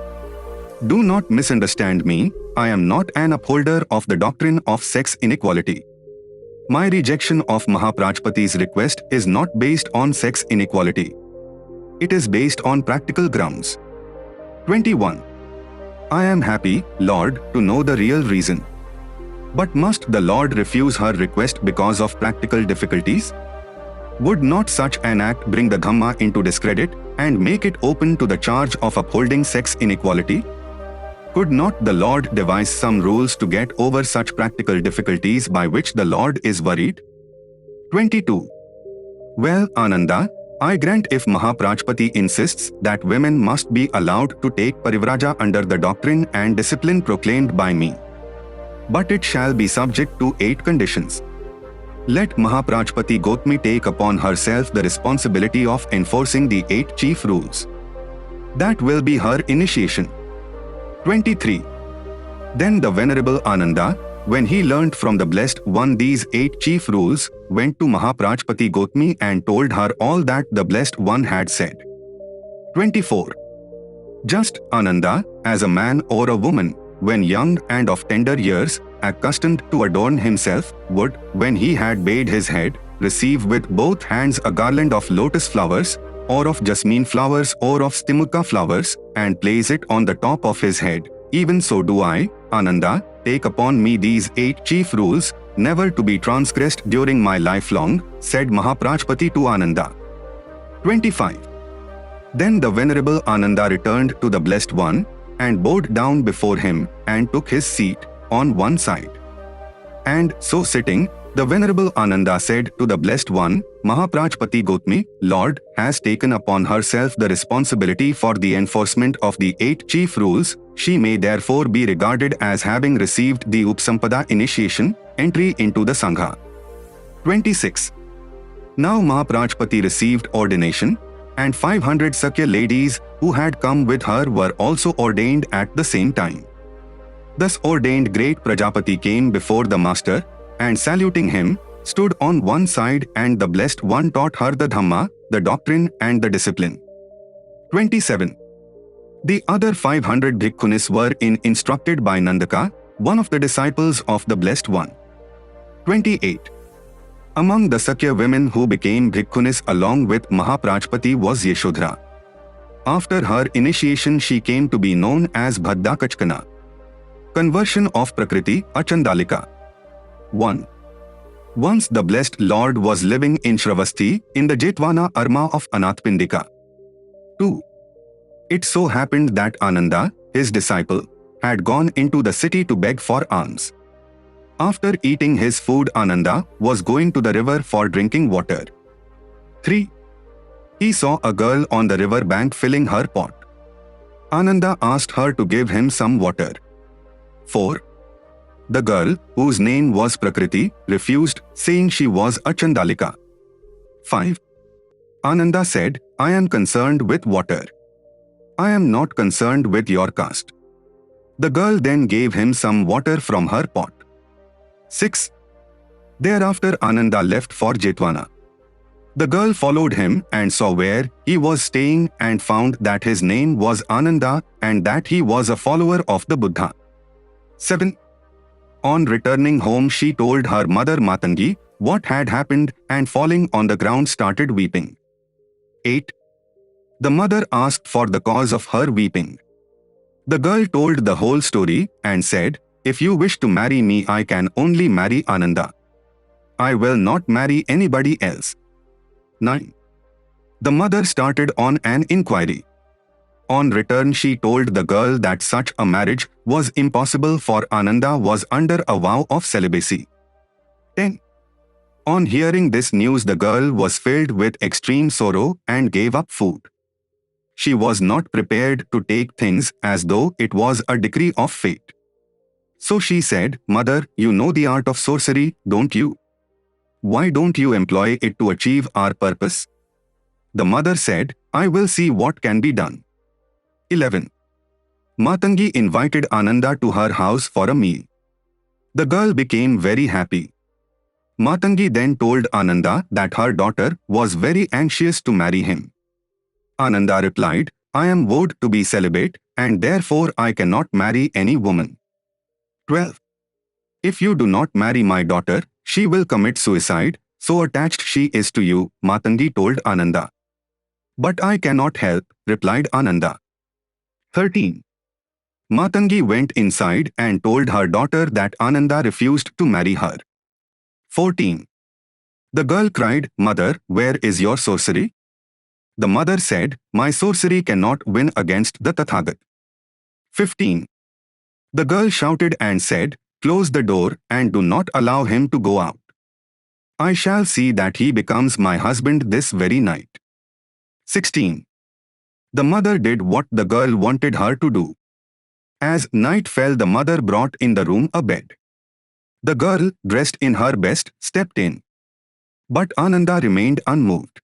Speaker 1: do not misunderstand me, I am not an upholder of the doctrine of sex inequality. My rejection of Mahaprajapati's request is not based on sex inequality. It is based on practical grounds. 21. I am happy, Lord, to know the real reason. But must the Lord refuse her request because of practical difficulties? Would not such an act bring the Dhamma into discredit and make it open to the charge of upholding sex inequality? Could not the Lord devise some rules to get over such practical difficulties by which the Lord is worried? 22. Well, Ananda, I grant if Mahaprajapati insists that women must be allowed to take parivraja under the doctrine and discipline proclaimed by me. But it shall be subject to 8 conditions. Let Mahaprajapati Gotami take upon herself the responsibility of enforcing the 8 chief rules. That will be her initiation. 23. Then the Venerable Ananda, when he learnt from the Blessed One these 8 chief rules, went to Mahaprajapati Gotami and told her all that the Blessed One had said. 24. Just, Ananda, as a man or a woman, when young and of tender years, accustomed to adorn himself, would, when he had bathed his head, receive with both hands a garland of lotus flowers, or of jasmine flowers or of stimuka flowers, and place it on the top of his head, even so do I, Ananda, take upon me these 8 chief rules, never to be transgressed during my lifelong, said Mahaprajapati to Ananda. 25. Then the Venerable Ananda returned to the Blessed One, and bowed down before him, and took his seat on one side. And so sitting, the Venerable Ananda said to the Blessed One, Mahaprajapati Gotami, Lord, has taken upon herself the responsibility for the enforcement of the 8 chief rules, she may therefore be regarded as having received the Upsampada initiation, entry into the Sangha. 26. Now Mahaprajapati received ordination, and 500 Sakya ladies who had come with her were also ordained at the same time. Thus ordained great Prajapati came before the Master, and saluting him, stood on one side, and the Blessed One taught her the Dhamma, the doctrine and the discipline. 27. The other 500 bhikkhunis were instructed by Nandaka, one of the disciples of the Blessed One. 28. Among the Sakya women who became bhikkhunis along with Mahaprajapati was Yashodhara. After her initiation she came to be known as Bhaddakachkana. Conversion of Prakriti, Achandalika. 1. Once the Blessed Lord was living in Shravasti, in the Jetwana Arma of Anathpindika. 2. It so happened that Ananda, his disciple, had gone into the city to beg for alms. After eating his food, Ananda was going to the river for drinking water. 3. He saw a girl on the river bank filling her pot. Ananda asked her to give him some water. 4. The girl, whose name was Prakriti, refused, saying she was a Chandalika. 5. Ananda said, I am concerned with water. I am not concerned with your caste. The girl then gave him some water from her pot. 6. Thereafter Ananda left for Jetwana. The girl followed him and saw where he was staying and found that his name was Ananda and that he was a follower of the Buddha. 7. On returning home she told her mother Matangi what had happened and falling on the ground started weeping. 8. The mother asked for the cause of her weeping. The girl told the whole story and said, "If you wish to marry me, I can only marry Ananda. I will not marry anybody else." 9. The mother started on an inquiry. On return she told the girl that such a marriage was impossible for Ananda was under a vow of celibacy. 10. On hearing this news the girl was filled with extreme sorrow and gave up food. She was not prepared to take things as though it was a decree of fate. So she said, "Mother, you know the art of sorcery, don't you? Why don't you employ it to achieve our purpose?" The mother said, "I will see what can be done." 11. Matangi invited Ananda to her house for a meal. The girl became very happy. Matangi then told Ananda that her daughter was very anxious to marry him. Ananda replied, "I am vowed to be celibate and therefore I cannot marry any woman." 12. If you do not marry my daughter, she will commit suicide, so attached she is to you, Matangi told Ananda. But I cannot help, replied Ananda. 13. Matangi went inside and told her daughter that Ananda refused to marry her. 14. The girl cried, "Mother, where is your sorcery?" The mother said, "My sorcery cannot win against the Tathagat." 15. The girl shouted and said, "Close the door and do not allow him to go out. I shall see that he becomes my husband this very night." 16. The mother did what the girl wanted her to do. As night fell, the mother brought in the room a bed. The girl, dressed in her best, stepped in. But Ananda remained unmoved.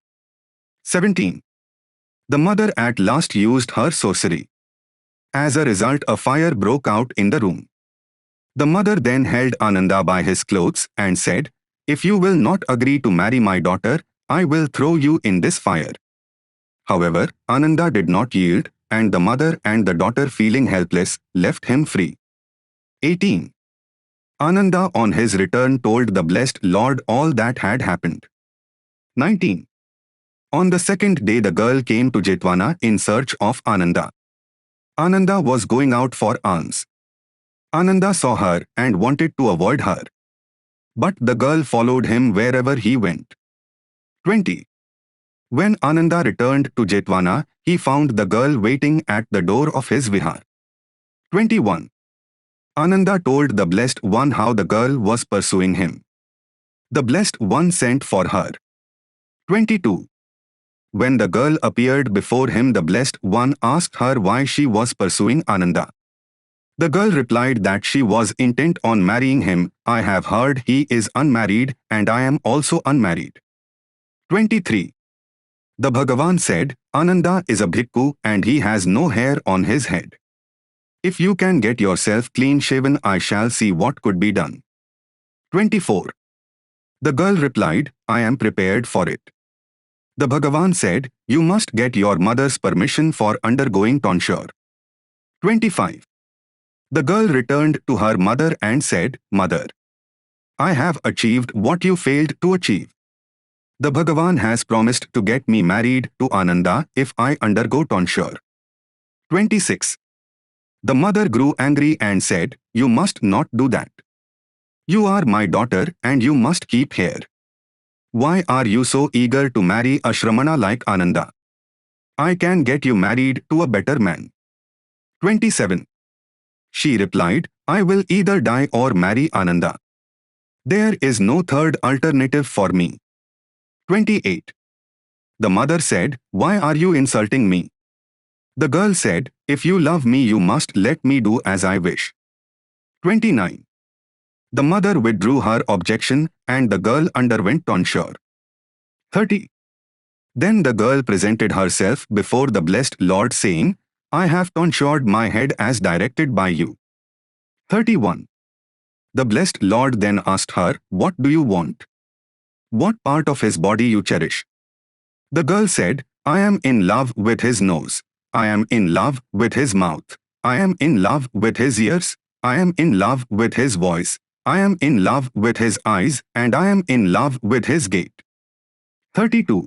Speaker 1: 17. The mother at last used her sorcery. As a result, a fire broke out in the room. The mother then held Ananda by his clothes and said, "If you will not agree to marry my daughter, I will throw you in this fire." However, Ananda did not yield, and the mother and the daughter, feeling helpless, left him free. 18. Ananda on his return told the blessed Lord all that had happened. 19. On the second day the girl came to Jetwana in search of Ananda. Ananda was going out for alms. Ananda saw her and wanted to avoid her. But the girl followed him wherever he went. 20. When Ananda returned to Jetwana, he found the girl waiting at the door of his vihar. 21. Ananda told the Blessed One how the girl was pursuing him. The Blessed One sent for her. 22. When the girl appeared before him, the Blessed One asked her why she was pursuing Ananda. The girl replied that she was intent on marrying him. "I have heard he is unmarried and I am also unmarried." 23. The Bhagavan said, "Ananda is a bhikkhu and he has no hair on his head. If you can get yourself clean shaven, I shall see what could be done." 24. The girl replied, "I am prepared for it." The Bhagavan said, "You must get your mother's permission for undergoing tonsure." 25. The girl returned to her mother and said, "Mother, I have achieved what you failed to achieve. The Bhagavan has promised to get me married to Ananda if I undergo tonsure." 26. The mother grew angry and said, "You must not do that. You are my daughter and you must keep hair. Why are you so eager to marry a Shramana like Ananda? I can get you married to a better man." 27. She replied, "I will either die or marry Ananda. There is no third alternative for me." 28. The mother said, "Why are you insulting me?" The girl said, "If you love me, you must let me do as I wish." 29. The mother withdrew her objection and the girl underwent tonsure. 30. Then the girl presented herself before the blessed Lord saying, "I have tonsured my head as directed by you. 31. The blessed Lord then asked her, "What do you want? What part of his body you cherish?" The girl said, "I am in love with his nose. I am in love with his mouth. I am in love with his ears. I am in love with his voice. I am in love with his eyes, and I am in love with his gait." 32.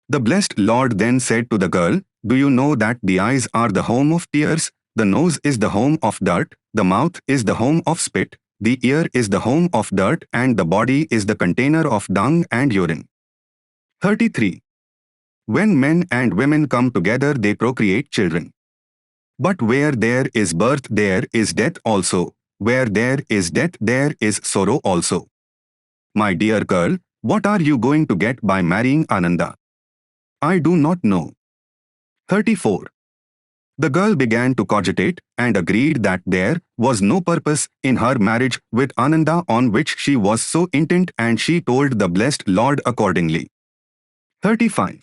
Speaker 1: The blessed Lord then said to the girl, "Do you know that the eyes are the home of tears, the nose is the home of dirt, the mouth is the home of spit, the ear is the home of dirt, and the body is the container of dung and urine?" 33. When men and women come together, they procreate children. But where there is birth, there is death also. Where there is death, there is sorrow also. My dear girl, what are you going to get by marrying Ananda? I do not know. 34. The girl began to cogitate and agreed that there was no purpose in her marriage with Ananda on which she was so intent, and she told the blessed Lord accordingly. 35.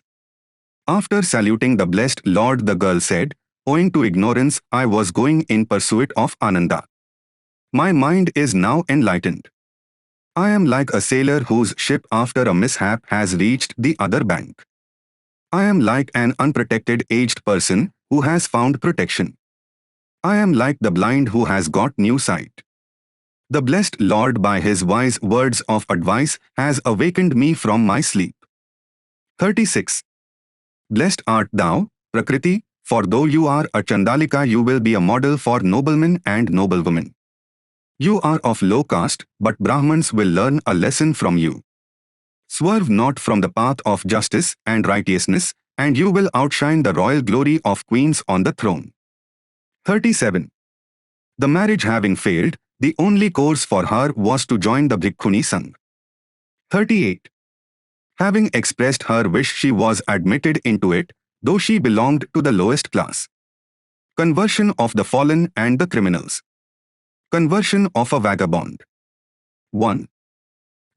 Speaker 1: After saluting the blessed Lord, the girl said, "Owing to ignorance, I was going in pursuit of Ananda. My mind is now enlightened. I am like a sailor whose ship after a mishap has reached the other bank. I am like an unprotected aged person who has found protection. I am like the blind who has got new sight. The blessed Lord, by his wise words of advice, has awakened me from my sleep." 36. Blessed art thou, Prakriti, for though you are a Chandalika, you will be a model for noblemen and noblewomen. You are of low caste, but Brahmins will learn a lesson from you. Swerve not from the path of justice and righteousness, and you will outshine the royal glory of queens on the throne. 37. The marriage having failed, the only course for her was to join the Bhikkhuni Sangh. 38. Having expressed her wish, she was admitted into it, though she belonged to the lowest class. Conversion of the fallen and the criminals. Conversion of a vagabond. 1.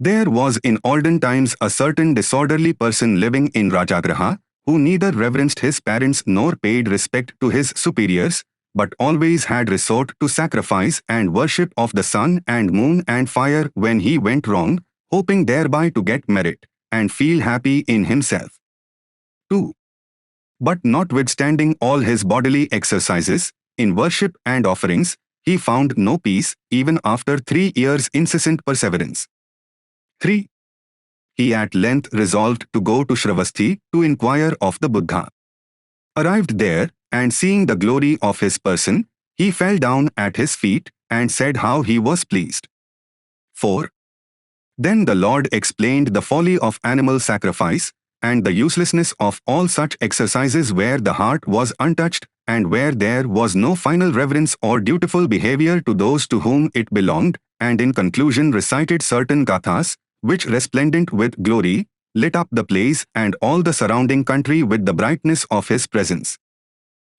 Speaker 1: There was in olden times a certain disorderly person living in Rajagraha, who neither reverenced his parents nor paid respect to his superiors, but always had resort to sacrifice and worship of the sun and moon and fire when he went wrong, hoping thereby to get merit and feel happy in himself. 2. But notwithstanding all his bodily exercises, in worship and offerings, he found no peace, even after 3 years' incessant perseverance. 3. He at length resolved to go to Shravasti to inquire of the Buddha. Arrived there, and seeing the glory of his person, he fell down at his feet and said how he was pleased. 4. Then the Lord explained the folly of animal sacrifice and the uselessness of all such exercises where the heart was untouched and where there was no final reverence or dutiful behavior to those to whom it belonged, and in conclusion recited certain gathas, which resplendent with glory, lit up the place and all the surrounding country with the brightness of his presence.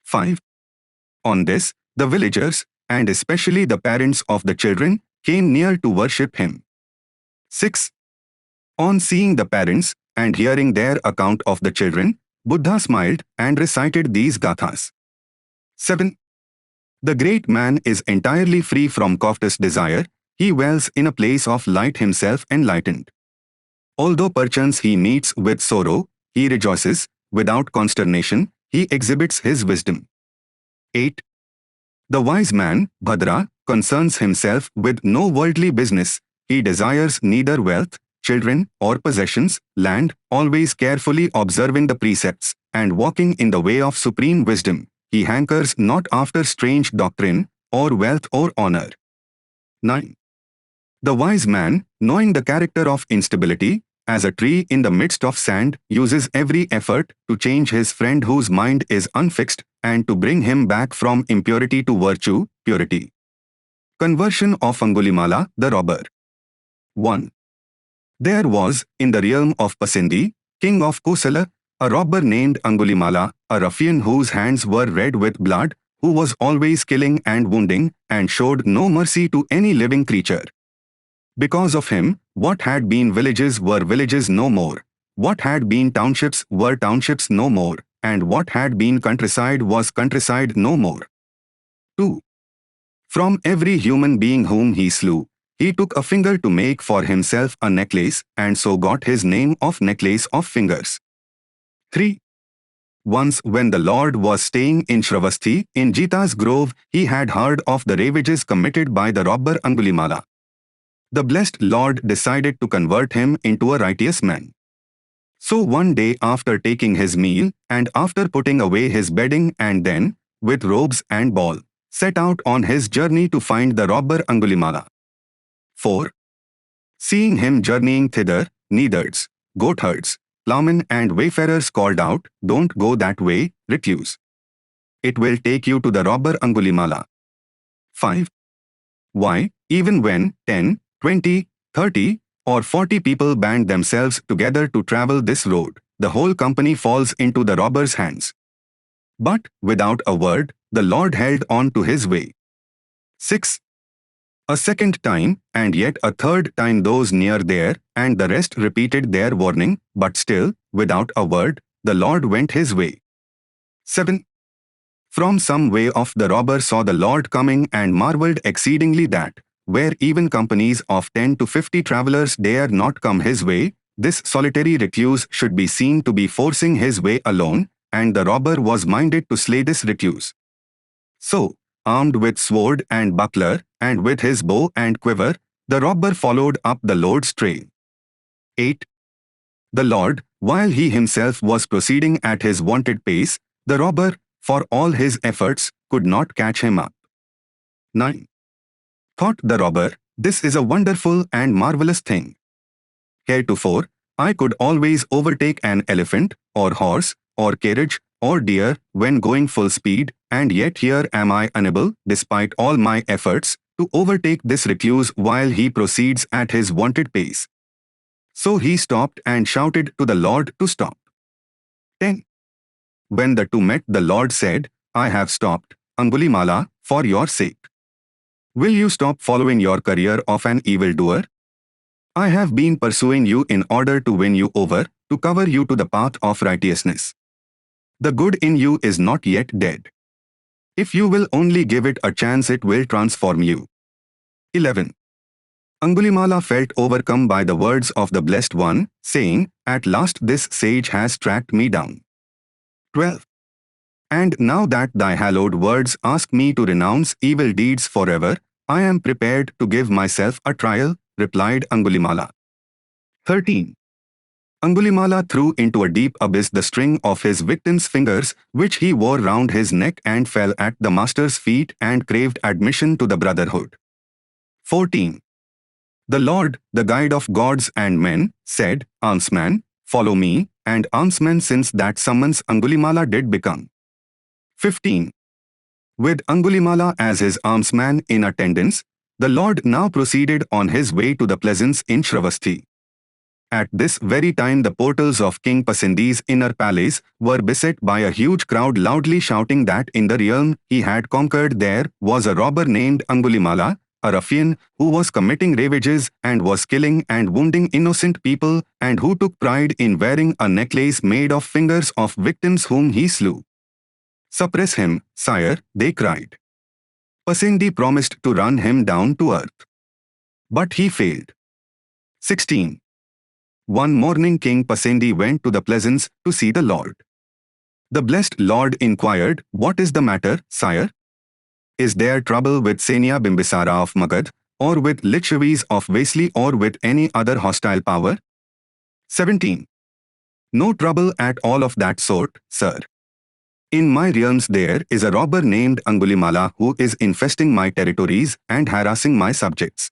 Speaker 1: 5. On this, the villagers, and especially the parents of the children, came near to worship him. 6. On seeing the parents and hearing their account of the children, Buddha smiled and recited these gathas. 7. The great man is entirely free from covetous desire. He dwells in a place of light, himself enlightened. Although perchance he meets with sorrow, he rejoices. Without consternation, he exhibits his wisdom. 8. The wise man, Bhadra, concerns himself with no worldly business. He desires neither wealth, children, or possessions, land, always carefully observing the precepts, and walking in the way of supreme wisdom. He hankers not after strange doctrine, or wealth or honor. 9. The wise man, knowing the character of instability, as a tree in the midst of sand, uses every effort to change his friend whose mind is unfixed, and to bring him back from impurity to virtue, purity. Conversion of Angulimala, the robber. 1. There was, in the realm of Pasindi, king of Kosala, a robber named Angulimala, a ruffian whose hands were red with blood, who was always killing and wounding, and showed no mercy to any living creature. Because of him, what had been villages were villages no more, what had been townships were townships no more, and what had been countryside was countryside no more. 2. From every human being whom he slew, he took a finger to make for himself a necklace and so got his name of necklace of fingers. 3. Once when the Lord was staying in Shravasti in Jita's grove, he had heard of the ravages committed by the robber Angulimala. The blessed Lord decided to convert him into a righteous man. So one day after taking his meal and after putting away his bedding and then, with robes and ball, set out on his journey to find the robber Angulimala. 4. Seeing him journeying thither, neitherds, goatherds, plowmen and wayfarers called out, "Don't go that way, recluse. It will take you to the robber Angulimala." 5. Why, even when 10, 20, 30, or 40 people band themselves together to travel this road, the whole company falls into the robber's hands. But, without a word, the Lord held on to his way. 6. A second time, and yet a third time those near there, and the rest repeated their warning, but still, without a word, the Lord went his way. 7. From some way off the robber saw the Lord coming and marveled exceedingly that, where even companies of 10 to 50 travelers dare not come his way, this solitary recluse should be seen to be forcing his way alone, and the robber was minded to slay this recluse. So, armed with sword and buckler, and with his bow and quiver, the robber followed up the Lord's trail. 8. The Lord, while he himself was proceeding at his wonted pace, the robber, for all his efforts, could not catch him up. 9. Thought the robber, "This is a wonderful and marvelous thing. Heretofore, I could always overtake an elephant, or horse, or carriage, or deer when going full speed, and yet here am I unable, despite all my efforts, to overtake this recluse while he proceeds at his wonted pace." So he stopped and shouted to the Lord to stop. 10. When the two met, the Lord said, "I have stopped, Angulimala, for your sake. Will you stop following your career of an evildoer? I have been pursuing you in order to win you over, to cover you to the path of righteousness. The good in you is not yet dead. If you will only give it a chance, it will transform you." 11. Angulimala felt overcome by the words of the Blessed One, saying, "At last this sage has tracked me down." 12. And now that thy hallowed words ask me to renounce evil deeds forever, I am prepared to give myself a trial, replied Angulimala. 13. Angulimala threw into a deep abyss the string of his victim's fingers, which he wore round his neck, and fell at the master's feet and craved admission to the brotherhood. 14. The Lord, the guide of gods and men, said, "Almsman, follow me," and almsman since that summons Angulimala did become. 15. With Angulimala as his almsman in attendance, the Lord now proceeded on his way to the pleasance in Shravasti. At this very time the portals of King Pasendi's inner palace were beset by a huge crowd loudly shouting that in the realm he had conquered there was a robber named Angulimala, a ruffian who was committing ravages and was killing and wounding innocent people, and who took pride in wearing a necklace made of fingers of victims whom he slew. "Suppress him, sire," they cried. Pasendi promised to run him down to earth. But he failed. 16. One morning King Pasendi went to the pleasance to see the Lord. The blessed Lord inquired, "What is the matter, sire? Is there trouble with Senia Bimbisara of Magad, or with Lichavis of Vesli, or with any other hostile power?" 17. No trouble at all of that sort, sir. In my realms there is a robber named Angulimala who is infesting my territories and harassing my subjects.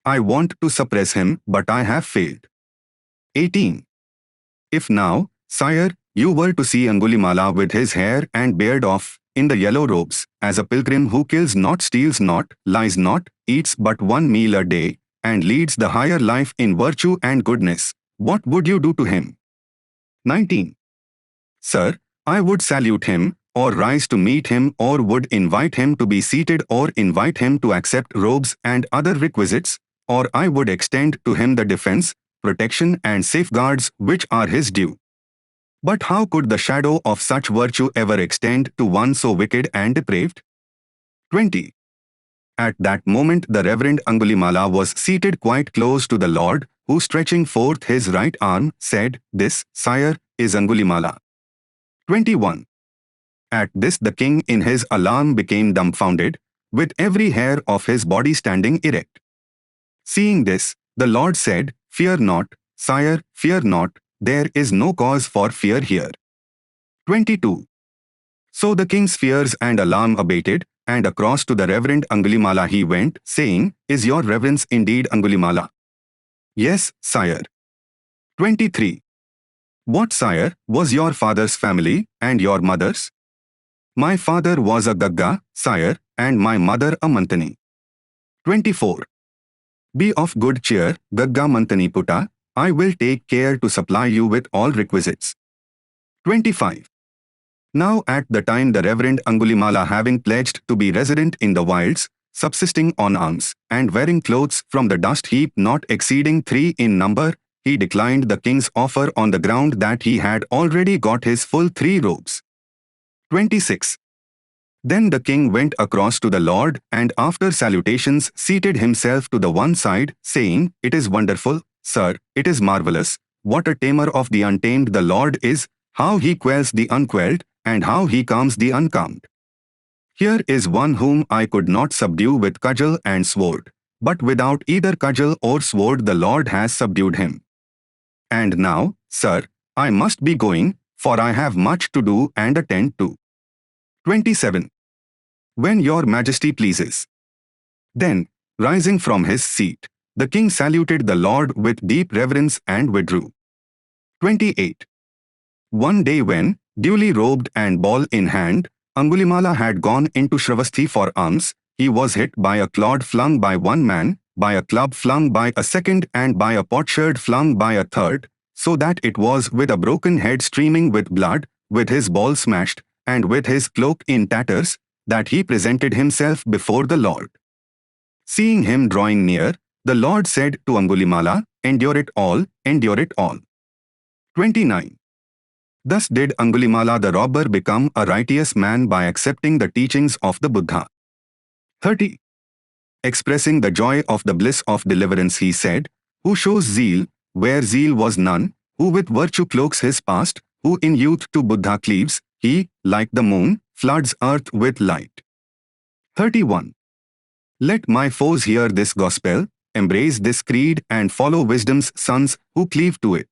Speaker 1: I want to suppress him, but I have failed. 18. If now, sire, you were to see Angulimala with his hair and beard off, in the yellow robes, as a pilgrim who kills not, steals not, lies not, eats but one meal a day, and leads the higher life in virtue and goodness, what would you do to him? 19. Sir, I would salute him, or rise to meet him, or would invite him to be seated, or invite him to accept robes and other requisites, or I would extend to him the defense, protection and safeguards which are his due. But how could the shadow of such virtue ever extend to one so wicked and depraved? 20. At that moment the Reverend Angulimala was seated quite close to the Lord, who stretching forth his right arm, said, "This, sire, is Angulimala." 21. At this the king in his alarm became dumbfounded, with every hair of his body standing erect. Seeing this, the Lord said, "Fear not, sire, fear not, there is no cause for fear here." 22. So the king's fears and alarm abated, and across to the Reverend Angulimala he went, saying, "Is your reverence indeed Angulimala?" "Yes, sire." 23. "What, sire, was your father's family, and your mother's?" "My father was a Gagga, sire, and my mother a Mantani." 24. "Be of good cheer, Gagga Mantani Putta, I will take care to supply you with all requisites." 25. Now at the time the Reverend Angulimala, having pledged to be resident in the wilds, subsisting on alms, and wearing clothes from the dust heap not exceeding 3 in number, he declined the king's offer on the ground that he had already got his full 3 robes. 26. Then the king went across to the Lord, and after salutations seated himself to the one side, saying, "It is wonderful, sir, it is marvelous, what a tamer of the untamed the Lord is, how he quells the unquelled, and how he calms the uncalmed. Here is one whom I could not subdue with cudgel and sword, but without either cudgel or sword the Lord has subdued him. And now, sir, I must be going, for I have much to do and attend to." 27. "When your majesty pleases." Then, rising from his seat, the king saluted the Lord with deep reverence and withdrew. 28. One day when, duly robed and ball in hand, Angulimala had gone into Shravasthi for alms, he was hit by a clod flung by one man, by a club flung by a second, and by a potsherd flung by a third, so that it was with a broken head streaming with blood, with his ball smashed, and with his cloak in tatters, that he presented himself before the Lord. Seeing him drawing near, the Lord said to Angulimala, "Endure it all, endure it all." 29. Thus did Angulimala the robber become a righteous man by accepting the teachings of the Buddha. 30. Expressing the joy of the bliss of deliverance he said, "Who shows zeal, where zeal was none, who with virtue cloaks his past, who in youth to Buddha cleaves, he, like the moon, floods earth with light." 31. Let my foes hear this gospel, embrace this creed and follow wisdom's sons who cleave to it.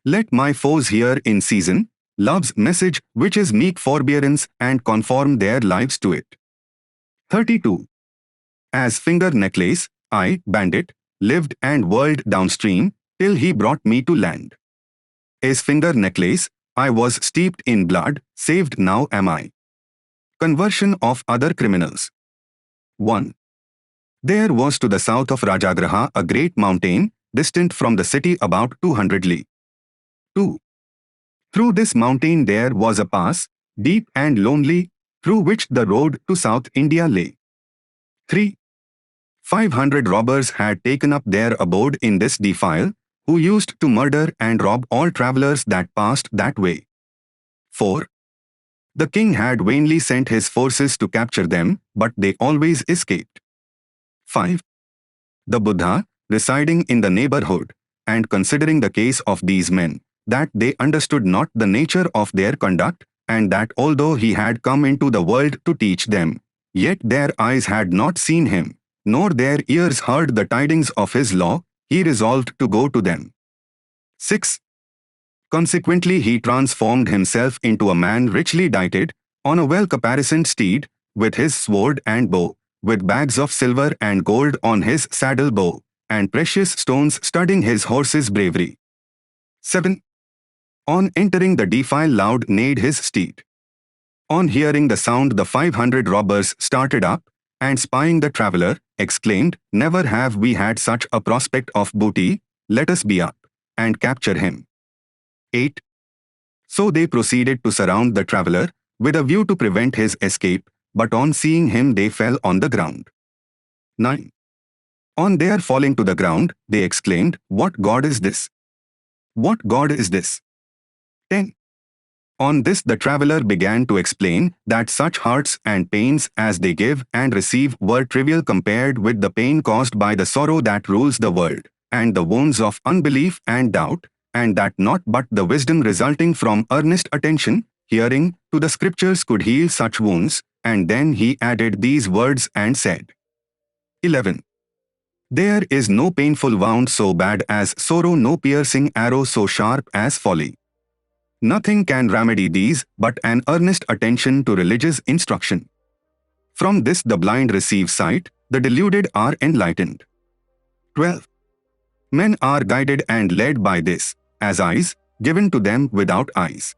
Speaker 1: Let my foes hear in season love's message, which is meek forbearance, and conform their lives to it. 32. As finger necklace, I, bandit, lived and whirled downstream, till he brought me to land. As finger necklace, I was steeped in blood, saved now am I. Conversion of other criminals. 1. There was to the south of Rajagraha a great mountain, distant from the city about 200 li. 2. Through this mountain there was a pass, deep and lonely, through which the road to South India lay. 3. 500 robbers had taken up their abode in this defile, who used to murder and rob all travelers that passed that way. 4. The king had vainly sent his forces to capture them, but they always escaped. 5. The Buddha, residing in the neighborhood, and considering the case of these men, that they understood not the nature of their conduct, and that although he had come into the world to teach them, yet their eyes had not seen him, nor their ears heard the tidings of his law, he resolved to go to them. 6. Consequently he transformed himself into a man richly dighted, on a well-caparisoned steed, with his sword and bow, with bags of silver and gold on his saddle bow, and precious stones studding his horse's bravery. 7. On entering the defile loud neighed his steed. On hearing the sound the 500 robbers started up, and spying the traveller, exclaimed, "Never have we had such a prospect of booty, let us be up, and capture him." 8. So they proceeded to surround the traveller, with a view to prevent his escape, but on seeing him they fell on the ground. 9. On their falling to the ground, they exclaimed, "What God is this? What God is this?" 10. On this the traveller began to explain that such hurts and pains as they give and receive were trivial compared with the pain caused by the sorrow that rules the world, and the wounds of unbelief and doubt, and that not but the wisdom resulting from earnest attention, hearing, to the scriptures could heal such wounds, and then he added these words and said, 11. There is no painful wound so bad as sorrow, no piercing arrow so sharp as folly. Nothing can remedy these but an earnest attention to religious instruction. From this the blind receive sight, the deluded are enlightened. 12. Men are guided and led by this, as eyes, given to them without eyes.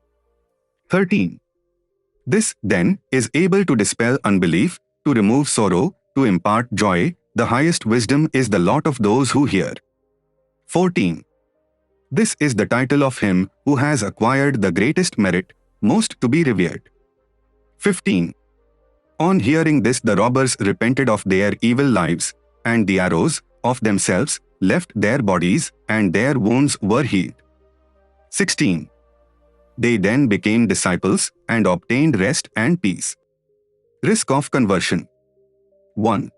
Speaker 1: 13. This, then, is able to dispel unbelief, to remove sorrow, to impart joy. The highest wisdom is the lot of those who hear. 14. This is the title of him who has acquired the greatest merit, most to be revered. 15. On hearing this the robbers repented of their evil lives, and the arrows, of themselves, left their bodies, and their wounds were healed. 16. They then became disciples, and obtained rest and peace. Risk of conversion. 1.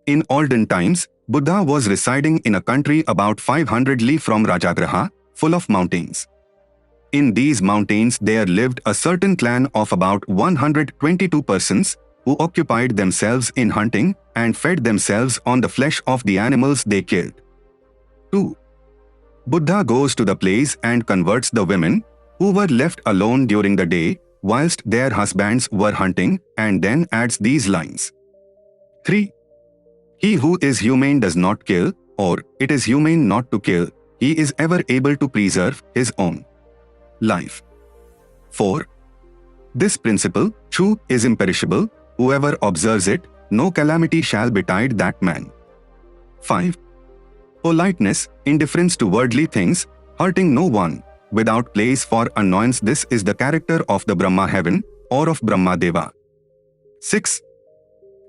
Speaker 1: In olden times, Buddha was residing in a country about 500 li from Rajagraha, full of mountains. In these mountains there lived a certain clan of about 122 persons, who occupied themselves in hunting, and fed themselves on the flesh of the animals they killed. 2. Buddha goes to the place and converts the women, who were left alone during the day, whilst their husbands were hunting, and then adds these lines. 3. He who is humane does not kill, or it is humane not to kill. He is ever able to preserve his own life. 4. This principle, true, is imperishable. Whoever observes it, no calamity shall betide that man. 5. Politeness, indifference to worldly things, hurting no one, without place for annoyance. This is the character of the Brahma heaven, or of Brahma Deva. 6.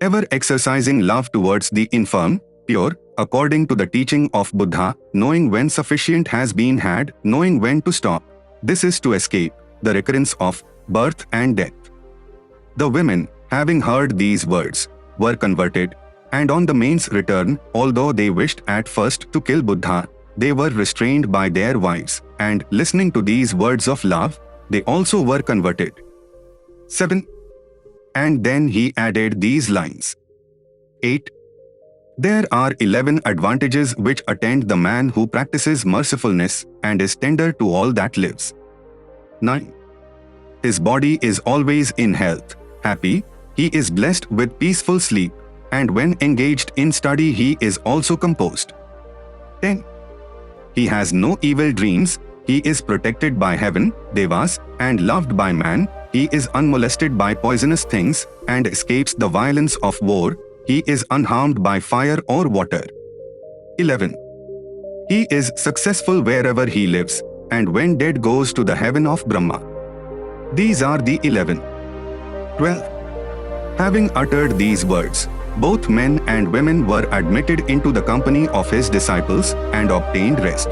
Speaker 1: Ever exercising love towards the infirm, pure, according to the teaching of Buddha, knowing when sufficient has been had, knowing when to stop. This is to escape the recurrence of birth and death. The women, having heard these words, were converted, and on the man's return, although they wished at first to kill Buddha, they were restrained by their wives, and listening to these words of love, they also were converted. 7. And then he added these lines. 8. There are 11 advantages which attend the man who practices mercifulness and is tender to all that lives. 9. His body is always in health, happy, he is blessed with peaceful sleep, and when engaged in study he is also composed. 10. He has no evil dreams, he is protected by heaven, devas, and loved by man. He is unmolested by poisonous things, and escapes the violence of war. He is unharmed by fire or water. 11. He is successful wherever he lives, and when dead goes to the heaven of Brahma. These are the 11. 12. Having uttered these words, both men and women were admitted into the company of his disciples, and obtained rest.